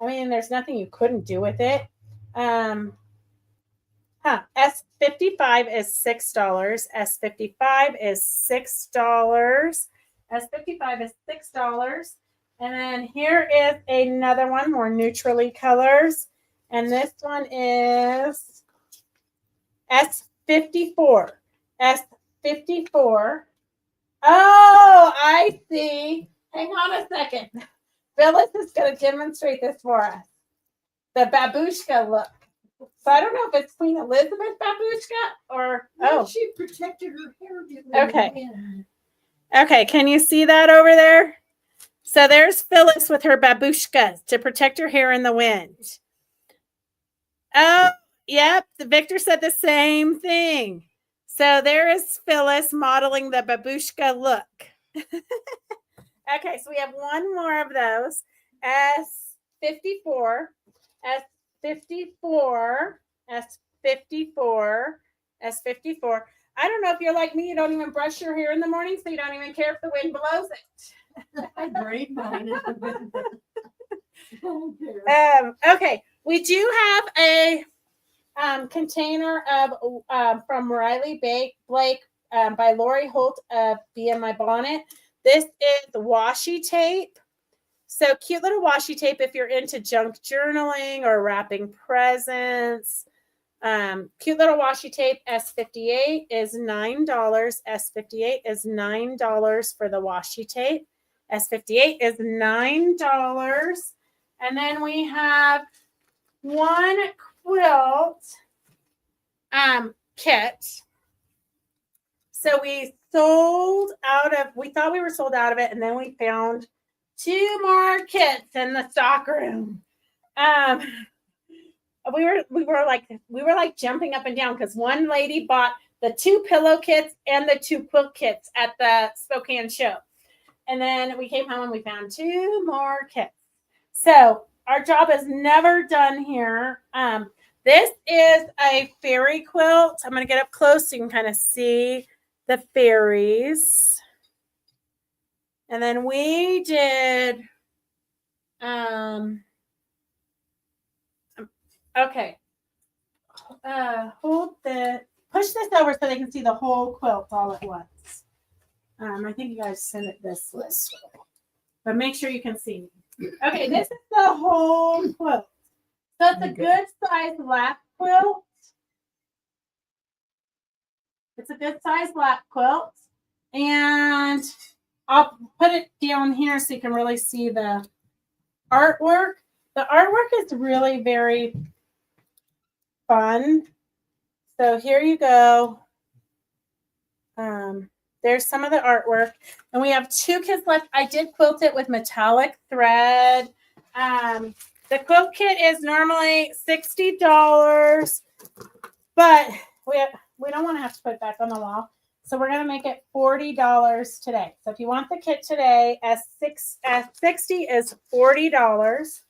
I mean, there's nothing you couldn't do with it. S55 is $6. S55 is $6. S55 is $6. And then here is another one, more neutrally colors. And this one is S54. S54. Oh, I see. Hang on a second. Phyllis is going to demonstrate this for us. The babushka look. So I don't know if it's Queen Elizabeth babushka or, Well, she protected her hair. Okay. Okay, can you see that over there? So there's Phyllis with her babushka to protect her hair in the wind. Oh, yep. Victor said the same thing. So there is Phyllis modeling the babushka look. Okay, so we have one more of those. S54, S54, S54, S54. I don't know if you're like me, you don't even brush your hair in the morning, so you don't even care if the wind blows it. I braid mine. Okay, we do have a container of from Riley Blake by Lori Holt of Be in My Bonnet. This is washi tape. So cute little washi tape if you're into junk journaling or wrapping presents. Cute little washi tape. S58 is $9. S58 is $9 for the washi tape. S58 is $9. And then we have one quilt kit. So we thought we were sold out of it, and then we found 2 more kits in the stock room. We were like jumping up and down because one lady bought the 2 pillow kits and the 2 quilt kits at the Spokane show. And then we came home and we found 2 more kits. So our job is never done here. This is a fairy quilt. I'm going to get up close so you can kind of see the fairies. And then we did, okay. Push this over so they can see the whole quilt all at once. I think you guys send it this way, but make sure you can see me. Okay, this is the whole quilt. So it's a good size lap quilt. It's a good size lap quilt. And I'll put it down here so you can really see the artwork. The artwork is really very fun. So here you go. There's some of the artwork. And we have 2 kits left. I did quilt it with metallic thread. The quilt kit is normally $60, but we don't want to have to put it back on the wall. So we're going to make it $40 today. So if you want the kit today, S60 is $40.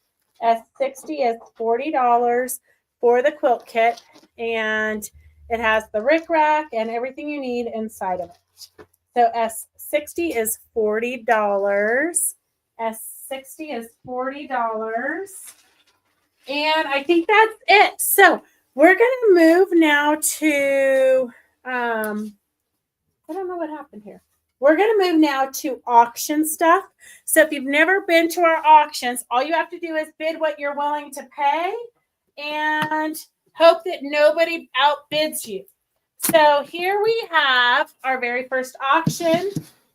S60 is $40 for the quilt kit. And it has the rickrack and everything you need inside of it. So S60 is $40. S60 is $40. And I think that's it. So we're going to move now to, I don't know what happened here. We're going to move now to auction stuff. So if you've never been to our auctions, all you have to do is bid what you're willing to pay and hope that nobody outbids you. So here we have our very first auction.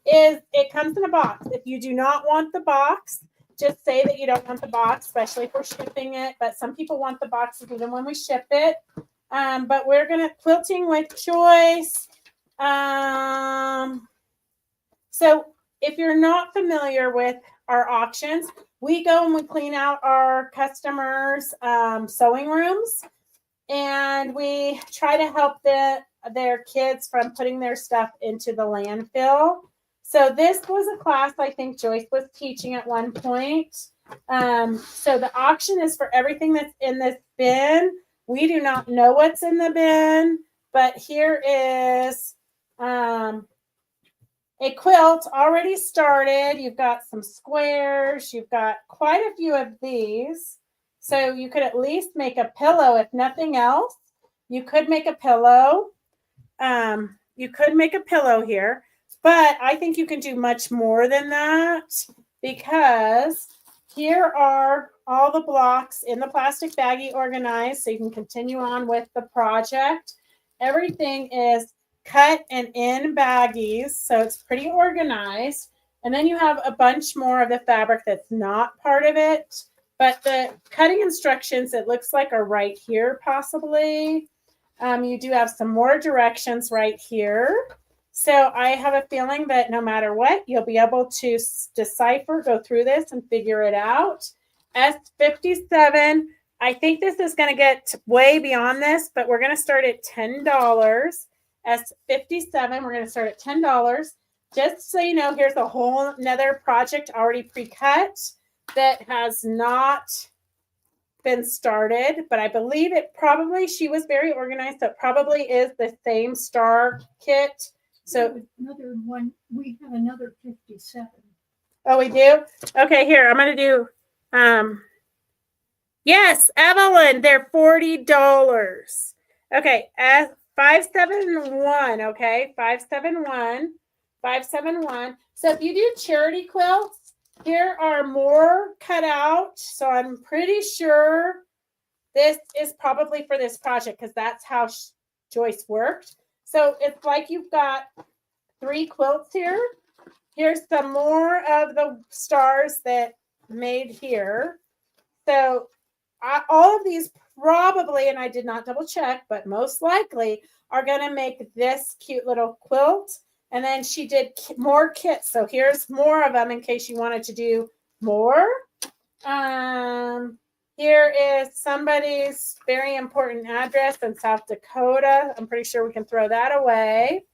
It comes in a box. If you do not want the box, just say that you don't want the box, especially if we're shipping it. But some people want the boxes even when we ship it. But we're going to Quilting with Joyce. So if you're not familiar with our auctions, we go and we clean out our customers' sewing rooms, and we try to help their kids from putting their stuff into the landfill. So this was a class I think Joyce was teaching at one point. So the auction is for everything that's in this bin. We do not know what's in the bin, but here is a quilt already started. You've got some squares. You've got quite a few of these. So you could at least make a pillow, if nothing else. You could make a pillow. You could make a pillow here. But I think you can do much more than that, because here are all the blocks in the plastic baggie organized so you can continue on with the project. Everything is cut and in baggies, so it's pretty organized. And then you have a bunch more of the fabric that's not part of it. But the cutting instructions, it looks like, are right here possibly. You do have some more directions right here. So I have a feeling that no matter what, you'll be able to decipher, go through this and figure it out. S57, I think this is going to get way beyond this, but we're going to start at $10. S57, we're going to start at $10. Just so you know, here's a whole another project already pre-cut that has not been started, but I believe it probably, she was very organized, so it probably is the same star kit. So another one, we have another 57. Oh, we do? Okay, here, I'm going to do, yes, Evelyn, they're $40. Okay, 571, okay, 571, 571. So if you do charity quilts, here are more cut out. So I'm pretty sure this is probably for this project, because that's how Joyce worked. So it's like you've got 3 quilts here. Here's some more of the stars that made here. So all of these probably, and I did not double check, but most likely are going to make this cute little quilt. And then she did more kits. So here's more of them in case you wanted to do more. Here is somebody's very important address in South Dakota. I'm pretty sure we can throw that away.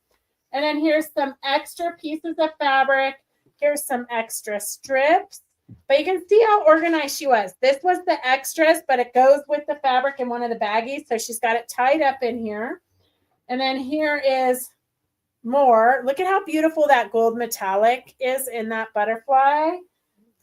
And then here's some extra pieces of fabric. Here's some extra strips. But you can see how organized she was. This was the extras, but it goes with the fabric in one of the baggies. So she's got it tied up in here. And then here is more. Look at how beautiful that gold metallic is in that butterfly.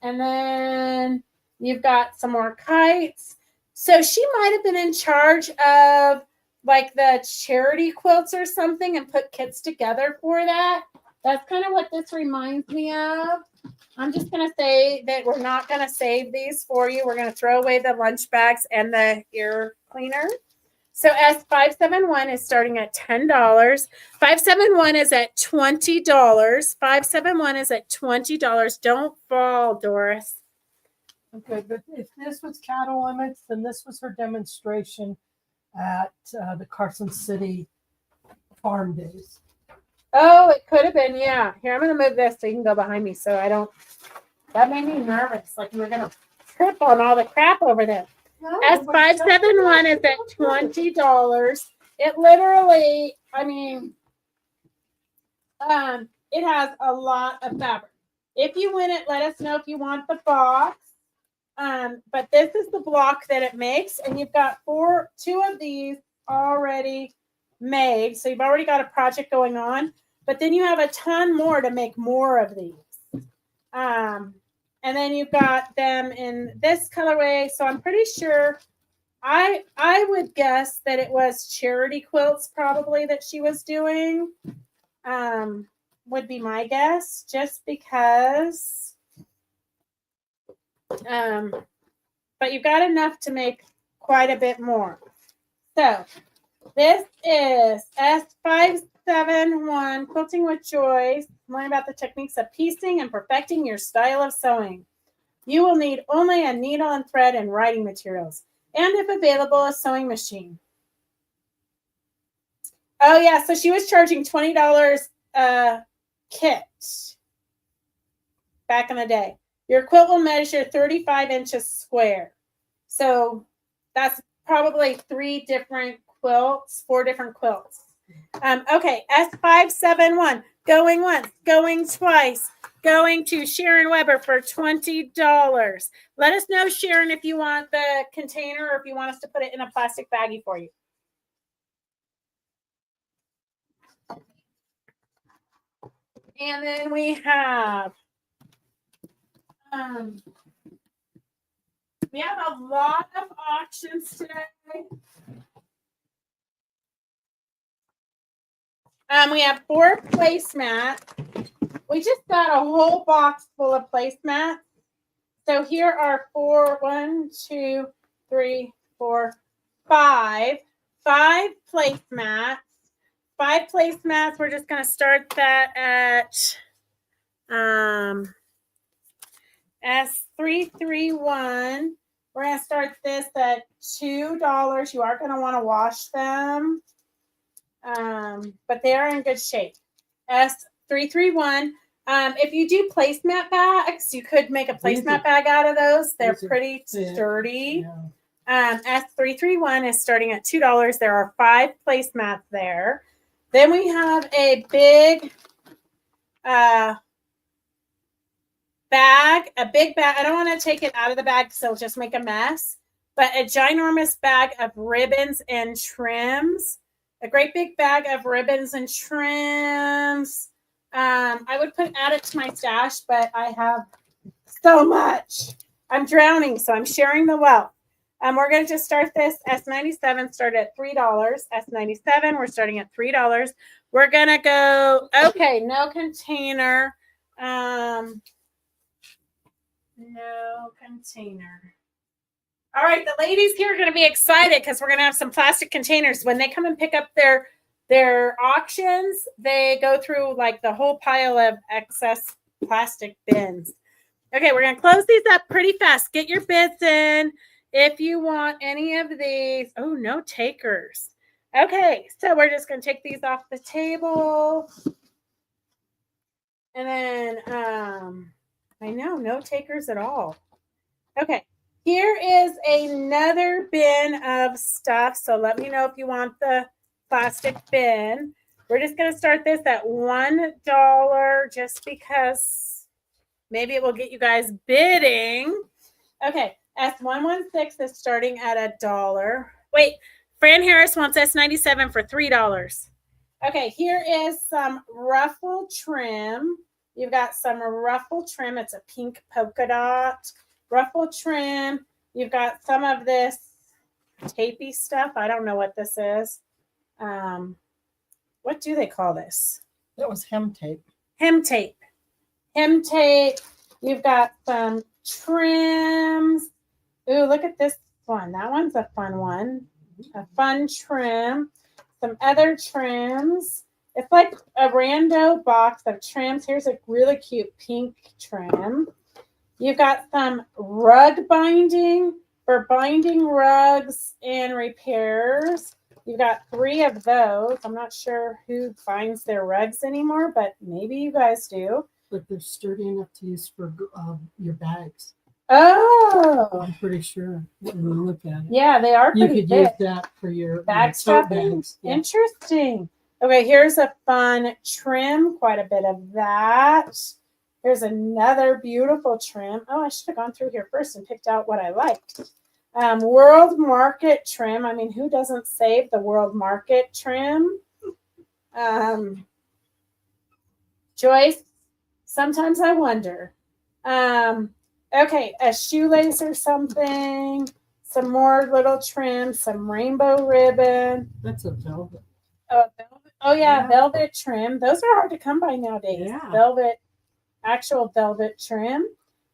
And then you've got some more kites. So she might have been in charge of like the charity quilts or something and put kits together for that. That's kind of what this reminds me of. I'm just going to say that we're not going to save these for you. We're going to throw away the lunch bags and the ear cleaner. So S571 is starting at $10. 571 is at $20. 571 is at $20. Don't fall, Doris. Okay, but if this was cattle limits, then this was her demonstration at the Carson City Farm Days. Oh, it could have been, yeah. Here, I'm going to move this so you can go behind me so I don't. That made me nervous. Like you were going to trip on all the crap over there. No, S571 is at $20. It literally, I mean, it has a lot of fabric. If you win it, let us know if you want the box. But this is the block that it makes, and you've got two of these already made. So you've already got a project going on, but then you have a ton more to make more of these. And then you've got them in this colorway. So I'm pretty sure I would guess that it was charity quilts probably that she was doing. Would be my guess, just because. But you've got enough to make quite a bit more. So this is S571 Quilting with Joyce. Learn about the techniques of piecing and perfecting your style of sewing. You will need only a needle and thread and writing materials, and if available, a sewing machine. Oh yeah, so she was charging $20 a kit back in the day. Your quilt will measure 35 inches square. So that's probably 4 different quilts. Okay, S571, going once, going twice, going to Sharon Weber for $20. Let us know, Sharon, if you want the container or if you want us to put it in a plastic baggie for you. And then we have a lot of auctions today. We have 4 placemats. We just got a whole box full of placemats. So here are 5 placemats. 5 placemats. We're just going to start that at S331. We're going to start this at $2. You are going to want to wash them, but they are in good shape. S331. If you do placemat bags, you could make a placemat bag out of those. They're pretty sturdy. Yeah. S331 is starting at $2. There are 5 placemats there. Then we have a big bag. I don't want to take it out of the bag because it'll just make a mess. But a ginormous bag of ribbons and trims. A great big bag of ribbons and trims. I would add it to my stash, but I have so much. I'm drowning, so I'm sharing the wealth. We're going to just start this. S97 started at $3. S97, we're starting at $3. We're going to go, okay, no container. No container. All right, the ladies here are going to be excited because we're going to have some plastic containers. When they come and pick up their auctions, they go through like the whole pile of excess plastic bins. Okay, we're going to close these up pretty fast. Get your bids in if you want any of these. Oh, no takers. Okay, so we're just going to take these off the table. And then, I know, no takers at all. Okay, here is another bin of stuff. So let me know if you want the plastic bin. We're just going to start this at $1 just because maybe it will get you guys bidding. Okay, S116 is starting at $1. Wait, Fran Harris wants S97 for $3. Okay, here is some ruffle trim. You've got some ruffle trim. It's a pink polka dot ruffle trim. You've got some of this tapey stuff. I don't know what this is. What do they call this? That was hem tape. Hem tape. Hem tape. You've got some trims. Ooh, look at this one. That one's a fun one. a fun trim. Some other trims. It's like a rando box of trims. Here's a really cute pink trim. You've got some rug binding for binding rugs and repairs. You've got 3 of those. I'm not sure who binds their rugs anymore, but maybe you guys do. But they're sturdy enough to use for your bags. Oh, I'm pretty sure when you look at it. yeah, they are You pretty could big. use that for your Bag tote stuffing. bags. Yeah. Interesting. Okay, here's a fun trim. Quite a bit of that. Here's another beautiful trim. Oh, I should have gone through here first and picked out what I liked. World Market trim. I mean, who doesn't save the World Market trim? Joyce, sometimes I wonder. Okay, a shoelace or something. Some more little trim. Some rainbow ribbon. That's a velvet. Oh yeah, Yeah. velvet trim. Those are hard to come by nowadays. Yeah. Velvet, actual velvet trim.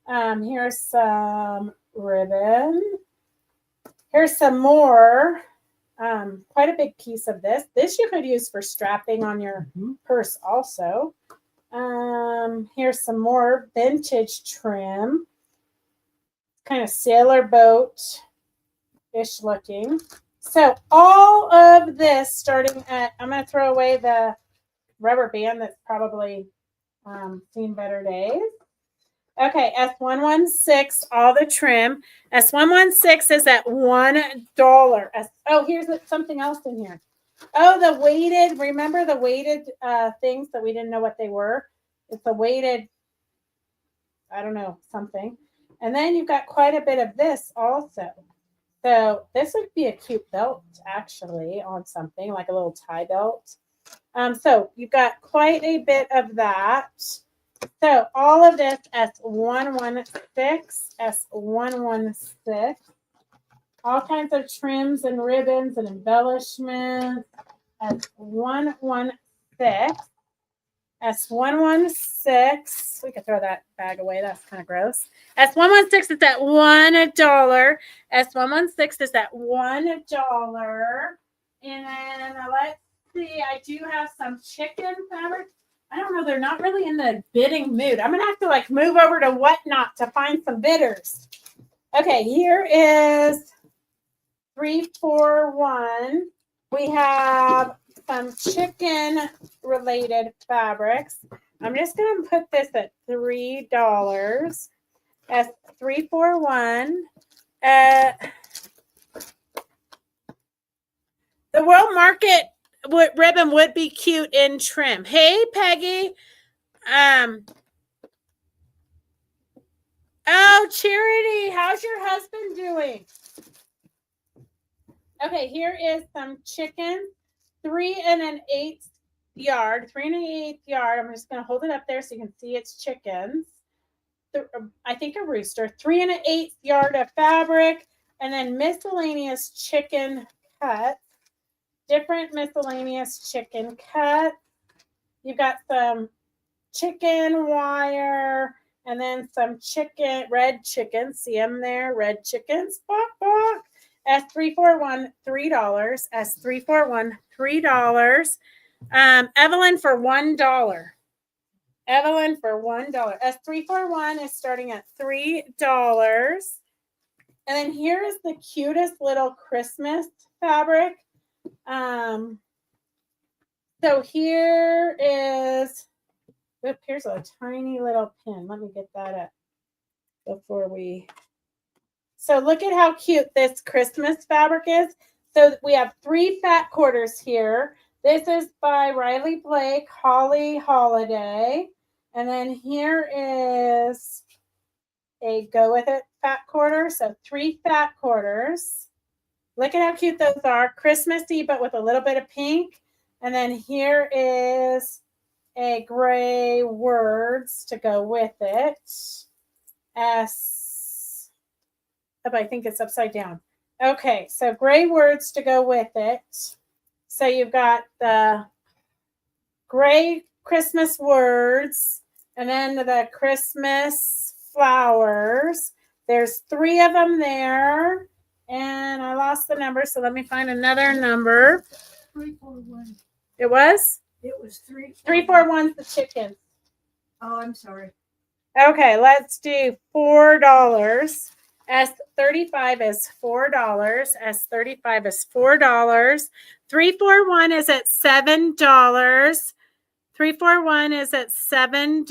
Here's some ribbon. Here's some more. Quite a big piece of this. This you could use for strapping on your Mhm. purse also. Here's some more vintage trim. Kind of sailor boat-ish looking. So all of this starting at, I'm going to throw away the rubber band that's probably seen better days. Okay, S116, all the trim. S116 is at $1. Oh, here's something else in here. Oh, the weighted, remember the weighted things that we didn't know what they were? It's a weighted, I don't know, something. And then you've got quite a bit of this also. So this would be a cute belt, actually, on something like a little tie belt. So you've got quite a bit of that. So all of this S116, S116, all kinds of trims and ribbons and embellishments. S116, S116. We could throw that bag away. That's kind of gross. S116 is at $1. S116 is at $1. And then let's see. I do have some chicken fabric. I don't know. They're not really in the bidding mood. I'm gonna have to like move over to Whatnot to find some bidders. Okay, here is 341. We have some chicken related fabrics. I'm just going to put this at $3. That's 341. The World Market ribbon would be cute in trim. Hey, Peggy. Oh, Charity, how's your husband doing? Okay, here is some chicken, 3 1/8 yard, 3 1/8 yard. I'm just going to hold it up there so you can see it's chickens. I think a rooster, 3 1/8 yard of fabric, and then miscellaneous chicken cuts, different miscellaneous chicken cuts. You've got some chicken wire, and then some chicken, red chicken. See them there, red chickens. Bok, bok. S341, $3. S341, $3. Evelyn for $1. Evelyn for $1. S341 is starting at $3. And then here is the cutest little Christmas fabric. So here is, here's a tiny little pin. Let me get that up before we. So look at how cute this Christmas fabric is. So we have 3 fat quarters here. This is by Riley Blake, Holly Holiday. And then here is a go with it fat quarter. So 3 fat quarters. Look at how cute those are. Christmassy, but with a little bit of pink. And then here is a gray words to go with it. I think it's upside down. Okay, so gray words to go with it. So you've got the gray Christmas words and then the Christmas flowers. There's 3 of them there. And I lost the number, so let me find another number. 341. It was It was 341's the chicken. Oh, I'm sorry. Okay, let's do $4. S35 is $4. S35 is $4. 341 is at $7. 341 is at $7.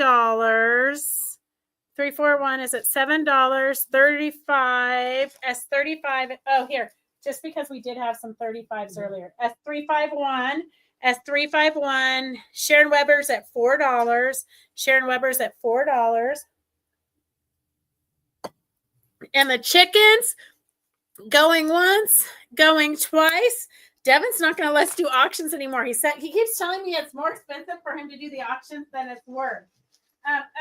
341 is at $7. 35. S35. Oh, here. Just because we did have some 35s earlier. S351. S351. Sharon Weber's at $4. Sharon Weber's at $4. And the chickens going once, going twice. Devin's not going to let us do auctions anymore. He keeps telling me it's more expensive for him to do the auctions than it's worth.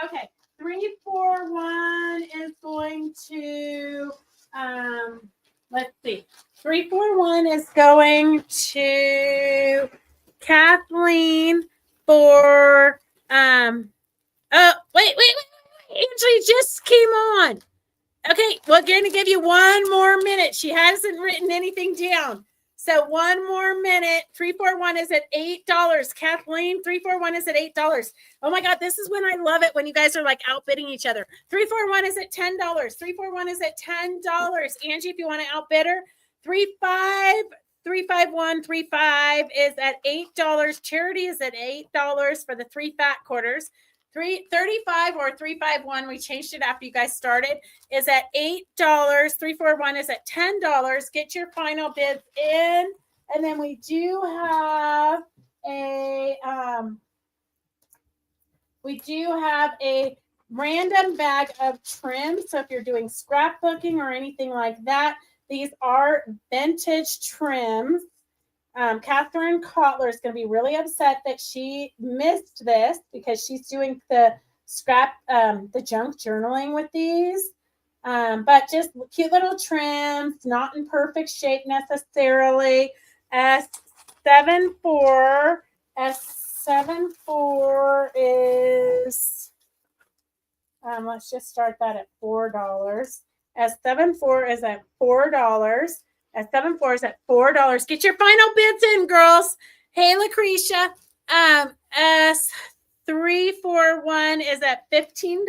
Okay, 341 is going to let's see. 341 is going to Kathleen for wait. Angie just came on. Okay, we're going to give you one more minute. She hasn't written anything down. So one more minute. 341 is at $8. Kathleen, 341 is at $8. Oh my God, this is when I love it when you guys are like outbidding each other. 341 is at $10. 341 is at $10. Angie, if you want to outbid her, 35135 is at $8. Charity is at $8 for the 3 fat quarters. 335 or 351, we changed it after you guys started, is at $8. 341 is at $10. Get your final bids in. And then we do have a random bag of trim. So if you're doing scrapbooking or anything like that, these are vintage trims. Catherine Kotler is going to be really upset that she missed this because she's doing the junk journaling with these. But just cute little trims, not in perfect shape necessarily. S74 is, let's just start that at $4. S74 is at $4. S74 is at $4. Get your final bids in, girls. Hey, Lucretia. S341 is at $15.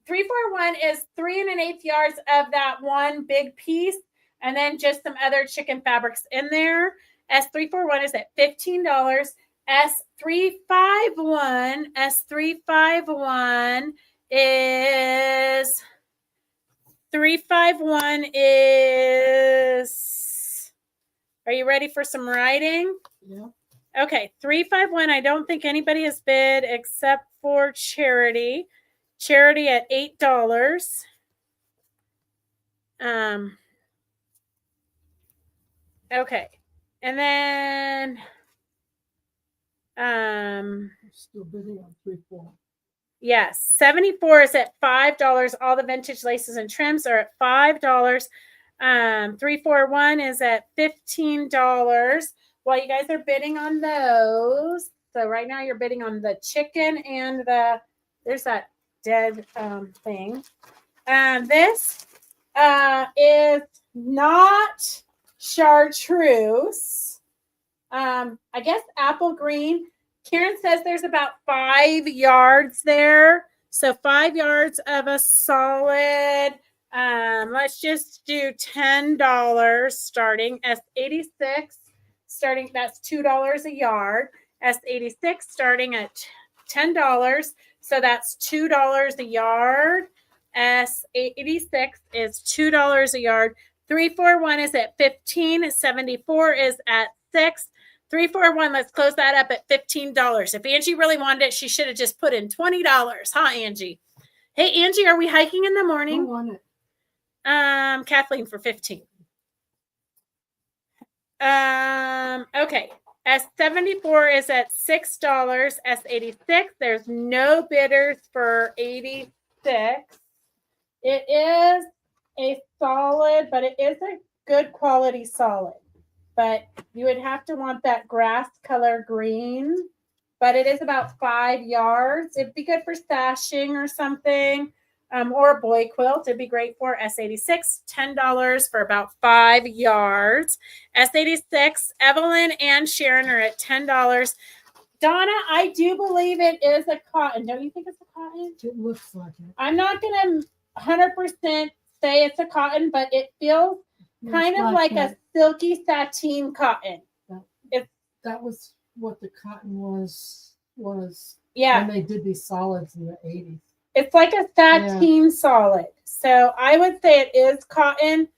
341 is 3 1/8 yards of that one big piece, and then just some other chicken fabrics in there. S341 is at $15. S351 is 351 is, are you ready for some writing? Yeah. Okay, 351, I don't think anybody has bid except for Charity. Charity at $8. Okay, and then Still bidding on 3-4. yes, 74 is at $5. All the vintage laces and trims are at $5. 341 is at $15. While you guys are bidding on those, so right now you're bidding on the chicken and there's that dead thing. This is not chartreuse. I guess apple green. Karen says there's about 5 yards there. So 5 yards of a solid. Let's just do $10 starting. S86 starting, that's $2 a yard. S86 starting at $10. So that's $2 a yard. S86 is $2 a yard. 341 is at 15. 74 is at 6. 341, let's close that up at $15. If Angie really wanted it, she should have just put in $20, huh, Angie? Hey, Angie, are we hiking in the morning? Who won it? Kathleen for 15. Okay. S74 is at $6. S86, there's no bidders for 86. It is a solid, but it is a good quality solid. But you would have to want that grass color green. But it is about 5 yards. It'd be good for stashing or something. or a boy quilt. It'd be great for S86, $10 for about 5 yards. S86, Evelyn and Sharon are at $10. Donna, I do believe it is a cotton. Don't you think it's a cotton? It looks like it. I'm not going to 100% say it's a cotton, but it feels kind of like a silky sateen cotton. That was what the cotton was Yeah. when they did these solids in the 80s. It's like a sateen solid. So I would say it is cotton,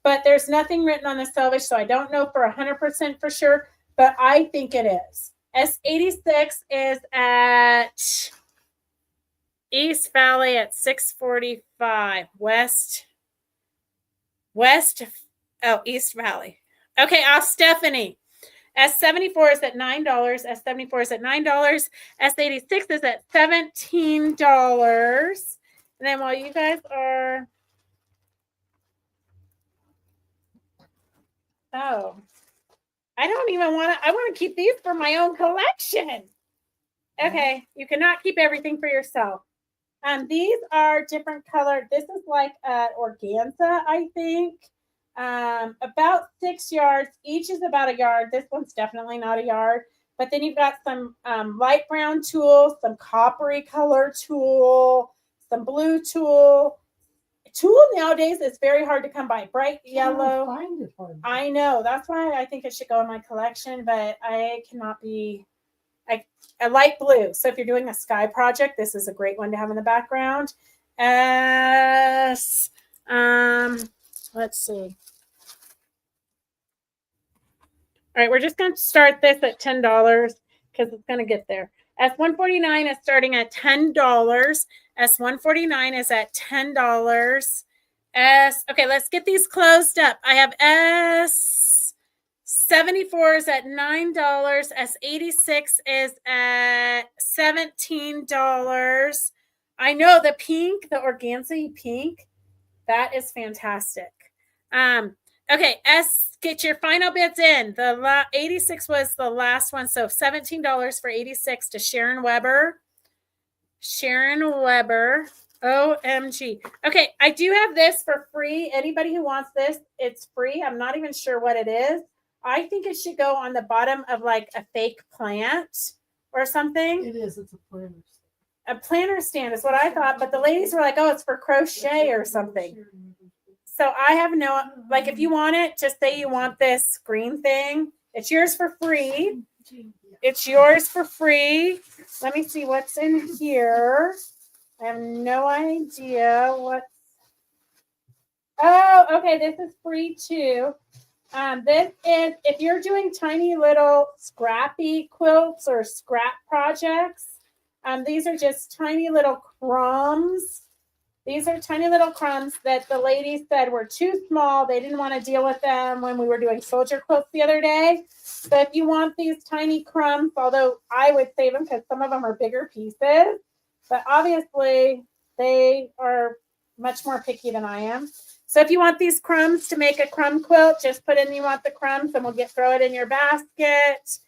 but there's nothing written on the selvage, so I don't know for 100% for sure, but I think it is. S86 is at East Valley at 645. East Valley. Okay, Stephanie. S74 is at $9. S74 is at $9. S86 is at $17. And then while you guys are... Oh. I don't even want to... I want to keep these for my own collection. Okay. You cannot keep everything for yourself. These are different colored. This is like organza, I think. About 6 yards. Each is about a yard. This one's definitely not a yard. But then you've got some light brown tulle, some coppery color tulle, some blue tulle. Tulle nowadays is very hard to come by. Bright yellow. I find it hard. I know. That's why I think it should go in my collection, but I cannot be... a light blue. So if you're doing a sky project, this is a great one to have in the background. Let's see. All right, we're just going to start this at $10 because it's going to get there. S149 is starting at $10. S149 is at $10. Okay, let's get these closed up. I have S74 is at $9. S86 is at $17. I know the pink, the organza pink, that is fantastic. Okay, get your final bids in. The 86 was the last one, so $17 for 86 to Sharon Weber. Sharon Weber. OMG. Okay, I do have this for free. Anybody who wants this, it's free. I'm not even sure what it is. I think it should go on the bottom of like a fake plant or something. It is. It's a planter stand. A planter stand is what I thought, but the ladies were like, oh, it's for crochet or something. So I have no, like, if you want it, just say you want this green thing. It's yours for free. It's yours for free. Let me see what's in here. I have no idea what. Oh, okay. This is free too. This is, if you're doing tiny little scrappy quilts or scrap projects, these are just tiny little crumbs. These are tiny little crumbs that the ladies said were too small. They didn't want to deal with them when we were doing soldier quilts the other day. So if you want these tiny crumbs, although I would save them because some of them are bigger pieces, but obviously they are much more picky than I am. So if you want these crumbs to make a crumb quilt, just put in you want the crumbs and we'll throw it in your basket.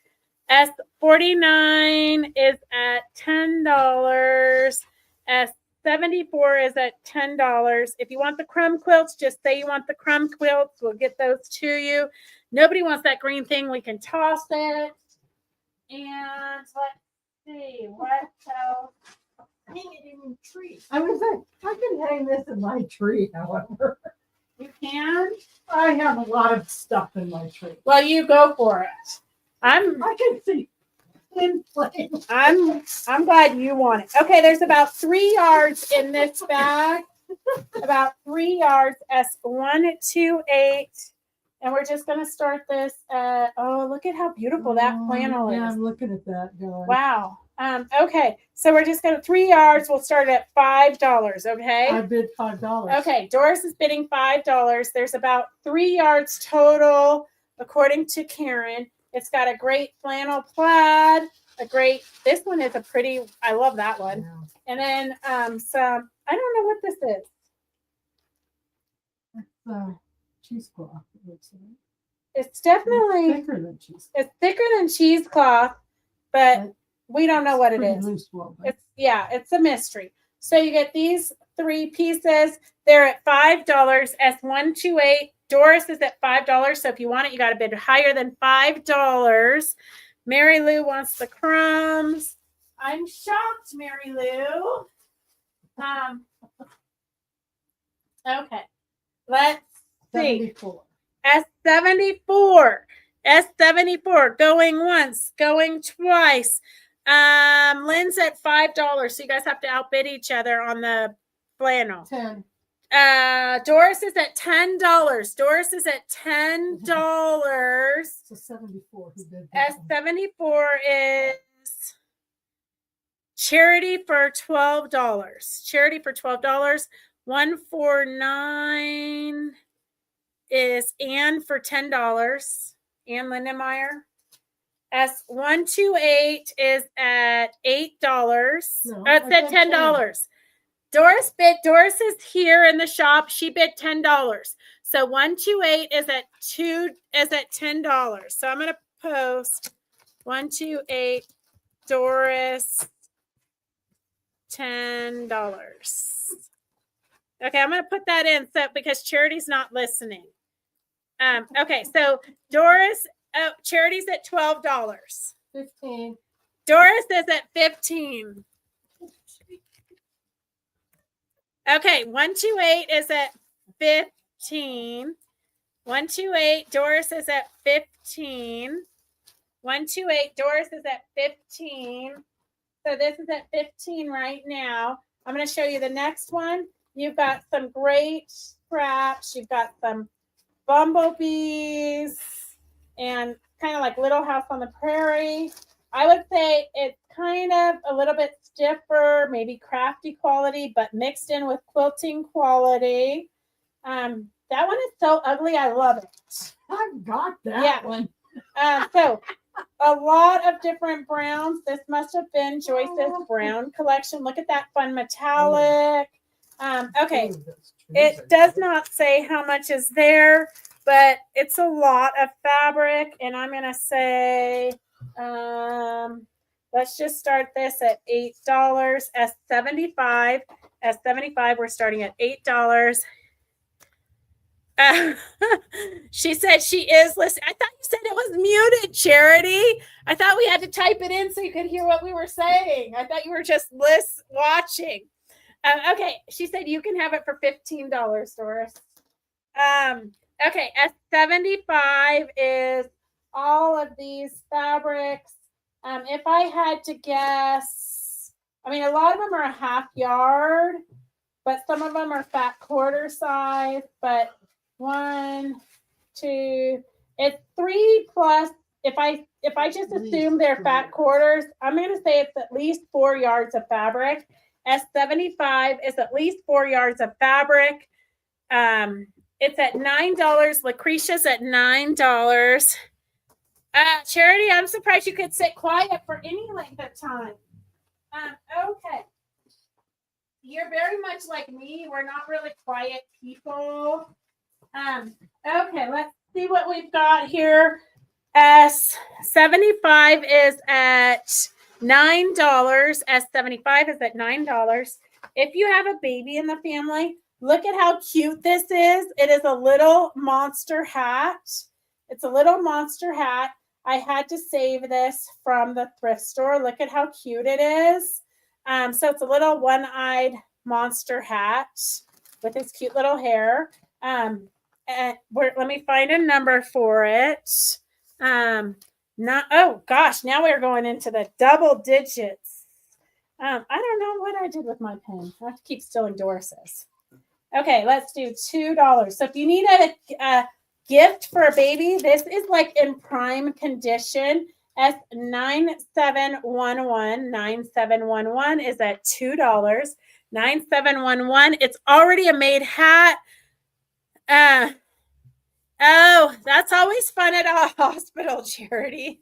S49 is at $10. S74 is at $10. If you want the crumb quilts, just say you want the crumb quilts. We'll get those to you. Nobody wants that green thing. We can toss it. And let's see. What else? Hang it in your tree. I was like, I can hang this in my tree, however. You can? I have a lot of stuff in my tree. Well, you go for it. I can see in flame. I'm glad you want it. Okay, there's about 3 yards in this bag. About 3 yards. S128. And we're just going to start this. Oh, look at how beautiful that flannel Yeah, is. I'm looking at that going. Wow. Okay, so we're just going to 3 yards. We'll start at $5. Okay. I bid $5. Okay, Doris is bidding $5. There's about 3 yards total, according to Karen. It's got a great flannel plaid. This one is a pretty. I love that one. Yeah. And then some. I don't know what this is. It's cheesecloth. It looks like. It's definitely Thicker than cheesecloth. it's thicker than cheesecloth, but we don't know what it Pretty is. loose woven. It's a mystery. So you get these 3 pieces. They're at $5. S128. Doris is at $5. So if you want it, you got to bid higher than $5. Mary Lou wants the crumbs. I'm shocked, Mary Lou. Okay. Let's see. 74. S74. S74 going once, going twice. Lynn's at $5. So you guys have to outbid each other on the flannel. 10. Doris is at $10. Doris is at $10. So 74. Who did that one? S74 is Charity for $12. Charity for $12. 149 is Ann for $10. Ann Lindenmeyer. S128 is at $8. No, It's I at said $10. Doris bid. Doris is here in the shop. She bid $10. So 128 is at $10. So I'm gonna post 128 Doris $10. Okay, I'm gonna put that in so because Charity's not listening. Okay, so Doris, Charity's at $12. 15. Doris is at 15. Okay, 128 is at 15. 128, Doris is at 15. 128, Doris is at 15. So this is at 15 right now. I'm going to show you the next one. You've got some great scraps. You've got some bumblebees and kind of like Little House on the Prairie. I would say it's kind of a little bit stiffer, maybe crafty quality, but mixed in with quilting quality. That one is so ugly. I love it. I've got that Yeah. one. So a lot of different browns. This must have been Joyce's brown collection. Look at that fun metallic. Okay. Ooh, those trees It are does good. not say how much is there, but it's a lot of fabric. And I'm going to say, let's just start this at $8. S75. S75, we're starting at $8. She said she is listening. I thought you said it was muted, Charity. I thought we had to type it in so you could hear what we were saying. I thought you were just watching. Okay, she said you can have it for $15, Doris. Okay, S75 is all of these fabrics. If I had to guess, I mean, a lot of them are a half yard, but some of them are fat quarter size. But 1, 2, it's 3 plus. If I just At least assume they're 3 fat yards. quarters, I'm going to say it's at least 4 yards of fabric. S75 is at least 4 yards of fabric. It's at $9. Lucretia's at $9. Charity, I'm surprised you could sit quiet for any length of time. Okay. You're very much like me. We're not really quiet people. Okay, let's see what we've got here. S75 is at $9. S75 is at $9. If you have a baby in the family, look at how cute this is. It is a little monster hat. It's a little monster hat. I had to save this from the thrift store. Look at how cute it is. So it's a little one-eyed monster hat with his cute little hair. And let me find a number for it. Oh gosh, now we're going into the double digits. I don't know what I did with my pen. I have to keep stealing Doris's. Okay, let's do $2. So if you need a gift for a baby, this is like in prime condition. S9711. 9711 is at $2. 9711. It's already a made hat. Oh, that's always fun at a hospital, Charity.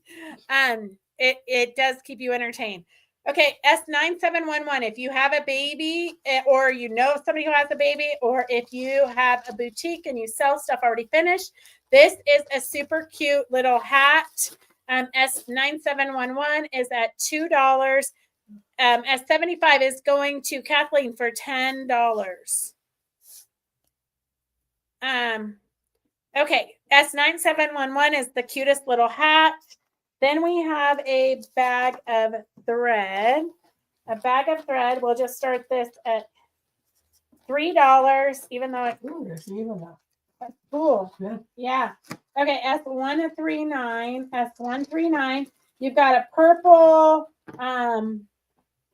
It does keep you entertained. Okay, S9711. If you have a baby or you know somebody who has a baby, or if you have a boutique and you sell stuff already finished, this is a super cute little hat. S9711 is at $2. S75 is going to Kathleen for $10. Okay, S9711 is the cutest little hat. Then we have a bag of thread. A bag of thread, we'll just start this at $3, even though it, Ooh, there's even a that's cool. Yeah. Yeah. Okay, S139. You've got a purple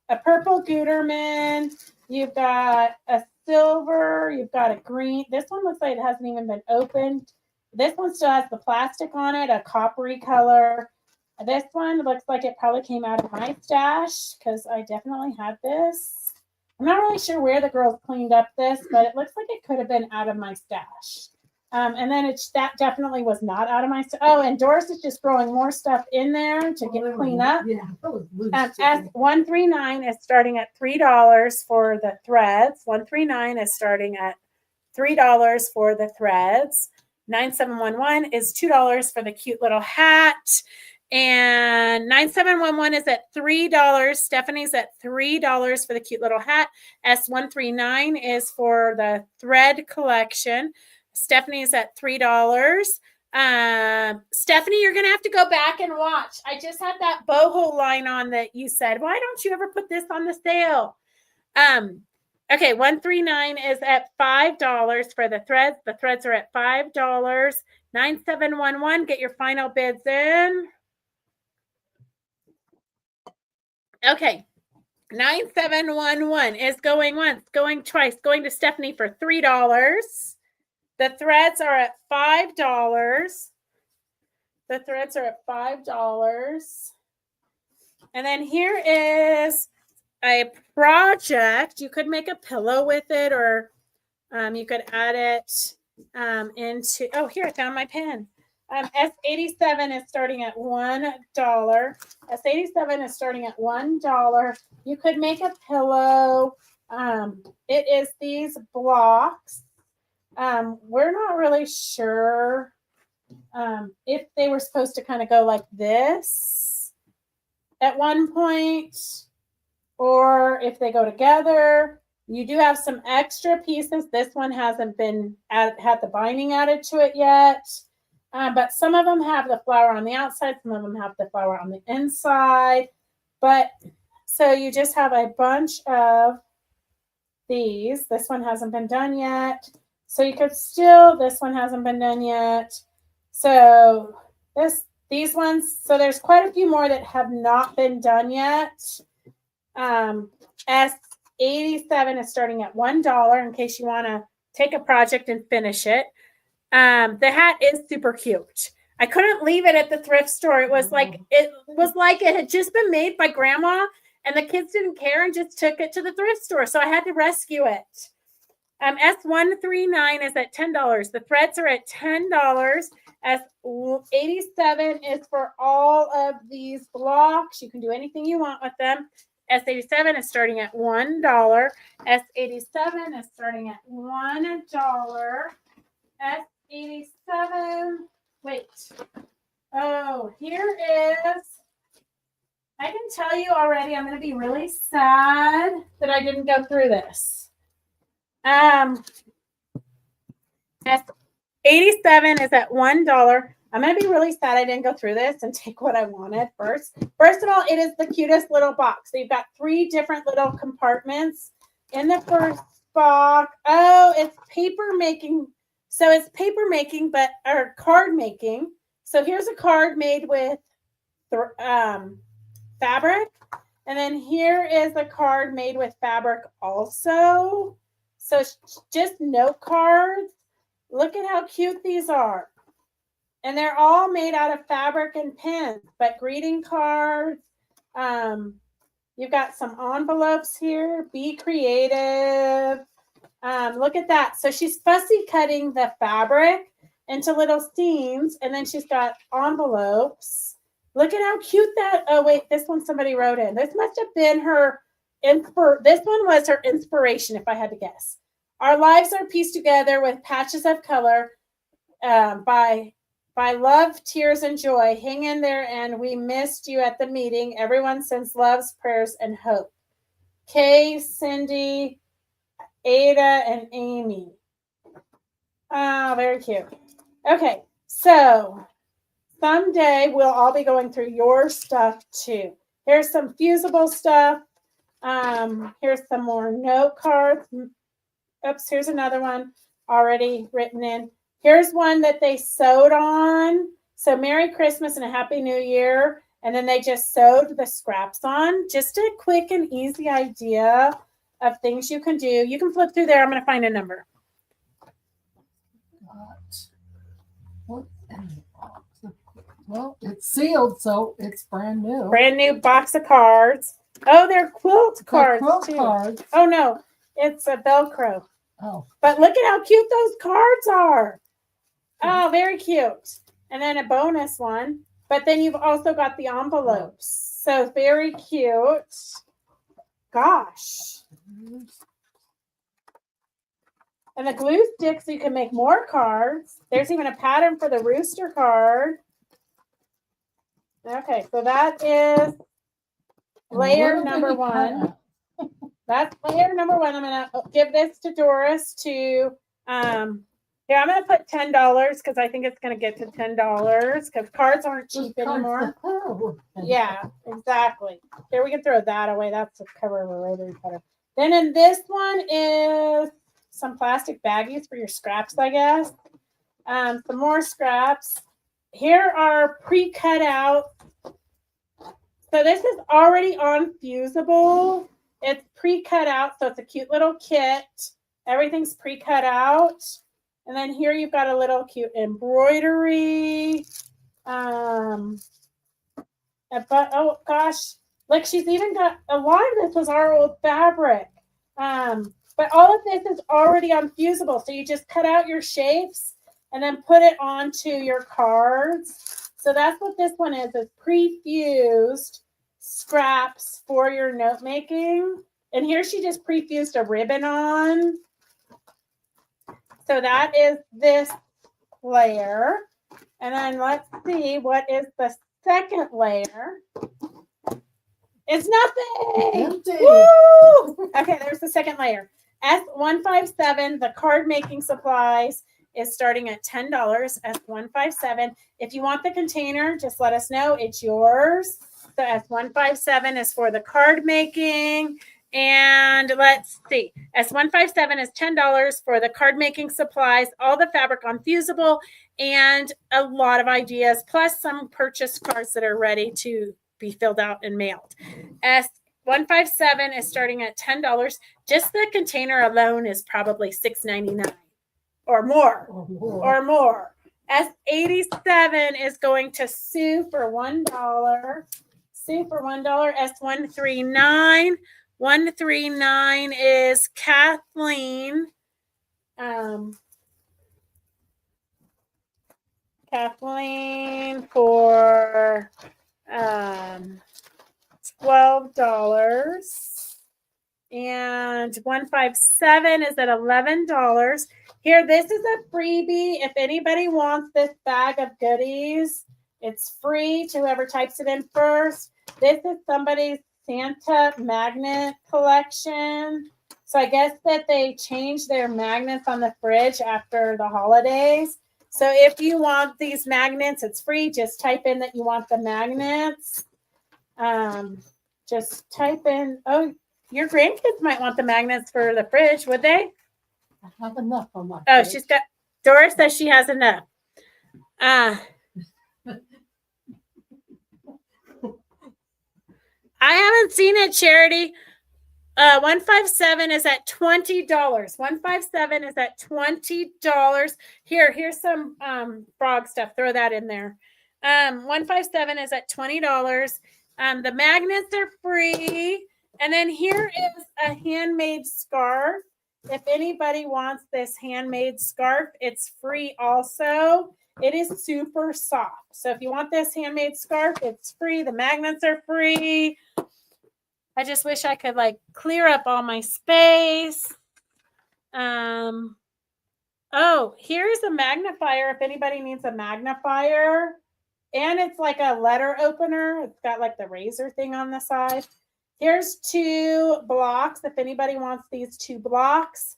Guterman. You've got a silver. You've got a green. This one looks like it hasn't even been opened. This one still has the plastic on it, a coppery color. This one looks like it probably came out of my stash because I definitely had this. I'm not really sure where the girls cleaned up this, but it looks like it could have been out of my stash. And then that definitely was not out of my stash. Oh, and Doris is just throwing more stuff in there to get clean up. Yeah, that was loose. S139 is starting at $3 for the threads. 139 is starting at $3 for the threads. 9711 is $2 for the cute little hat. And 9711 is at $3. Stephanie's at $3 for the cute little hat. S139 is for the thread collection. Stephanie's at $3. Stephanie, you're going to have to go back and watch. I just had that boho line on that you said, why don't you ever put this on the sale? Okay, 139 is at $5 for the threads. The threads are at $5. 9711, get your final bids in. Okay, 9711 is going once, going twice, going to Stephanie for $3. The threads are at $5. The threads are at $5. And then here is a project. You could make a pillow with it, or you could add it into, oh, here, I found my pen. S87 is starting at $1. S87 is starting at $1. You could make a pillow. It is these blocks. We're not really sure if they were supposed to kind of go like this at one point, or if they go together. You do have some extra pieces. This one hasn't been had the binding added to it yet. But some of them have the flower on the outside. Some of them have the flower on the inside. But so you just have a bunch of these. This one hasn't been done yet. So you could still, this one hasn't been done yet. So these ones, so there's quite a few more that have not been done yet. S87 is starting at $1 in case you want to take a project and finish it. The hat is super cute. I couldn't leave it at the thrift store. It was like it had just been made by grandma and the kids didn't care and just took it to the thrift store. So I had to rescue it. S139 is at $10. The threads are at $10. S87 is for all of these blocks. You can do anything you want with them. S87 is starting at $1. S87 is starting at $1. S87. Wait. Oh, here is. I can tell you already, I'm going to be really sad that I didn't go through this. S87 is at $1. I'm going to be really sad I didn't go through this and take what I wanted first. First of all, it is the cutest little box. So you've got 3 different little compartments. In the first box, oh, it's paper making. So it's paper making, or card making. So here's a card made with fabric. And then here is a card made with fabric also. So it's just note cards. Look at how cute these are. And they're all made out of fabric and pins, but greeting cards. You've got some envelopes here. Be creative. Look at that. So she's fussy cutting the fabric into little seams, and then she's got envelopes. Look at how cute that. Oh, wait, this one somebody wrote in. This must have been her. This one was her inspiration, if I had to guess. Our lives are pieced together with patches of color by by love, tears, and joy. Hang in there, and we missed you at the meeting. Everyone sends loves, prayers, and hope. Kay, Cindy, Ada, and Amy. Oh, very cute. Okay, so someday we'll all be going through your stuff too. Here's some fusible stuff. Here's some more note cards. Oops, here's another one already written in. Here's one that they sewed on. So Merry Christmas and a Happy New Year. And then they just sewed the scraps on. Just a quick and easy idea of things you can do. You can flip through there. I'm going to find a number. What in the box? Well, it's sealed, so it's brand new. Brand new box of cards. Oh, they're quilt cards Quilt too. cards. Oh no, it's a Velcro. Oh, But look at how cute those cards are. Oh, very cute. And then a bonus one. But then you've also got the envelopes. So very cute. Gosh. And the glue sticks, so you can make more cards. There's even a pattern for the rooster card. Okay, so that is layer number one. That's layer number one. I'm going to give this to Doris to, here, I'm going to put $10 because I think it's going to get to $10 because cards aren't cheap anymore. Yeah, exactly. Here, we can throw that away. That's the cover of a rotary cutter. Then in this one is some plastic baggies for your scraps, I guess. Some more scraps. Here are pre-cut out. So this is already on Fusible. It's pre-cut out, so it's a cute little kit. Everything's pre-cut out. And then here you've got a little cute embroidery. But oh gosh, look, she's even got a lot of this was our old fabric. But all of this is already on Fusible. So you just cut out your shapes and then put it onto your cards. So that's what this one is pre-fused scraps for your note making. And here she just pre-fused a ribbon on. So that is this layer. And then let's see what is the second layer. It's nothing. Empty. Woo! Okay, there's the second layer. S157, the card making supplies, is starting at $10. S157. If you want the container, just let us know. It's yours. So S157 is for the card making. And let's see. S157 is $10 for the card making supplies, all the fabric on Fusible, and a lot of ideas, plus some purchase cards that are ready to be filled out and mailed. S157 is starting at $10. Just the container alone is probably $6.99 or more. Or more. S87 is going to Sue for $1. Sue for $1. S139. 139 is Kathleen. Kathleen for $12. And 157 is at $11. Here, this is a freebie. If anybody wants this bag of goodies, it's free to whoever types it in first. This is somebody's Santa magnet collection. So I guess that they changed their magnets on the fridge after the holidays. So if you want these magnets, it's free. Just type in that you want the magnets. Just type in, oh, your grandkids might want the magnets for the fridge, would they? I have enough on my Oh, fridge. she's got, Doris says she has enough. I haven't seen it, Charity. 157 is at $20. 157 is at $20. Here's some frog stuff. Throw that in there. 157 is at $20. The magnets are free. And then here is a handmade scarf. If anybody wants this handmade scarf, it's free also. It is super soft. So if you want this handmade scarf, it's free. The magnets are free. I just wish I could like clear up all my space. Oh, here's a magnifier if anybody needs a magnifier. And it's like a letter opener. It's got like the razor thing on the side. Here's 2 blocks if anybody wants these 2 blocks.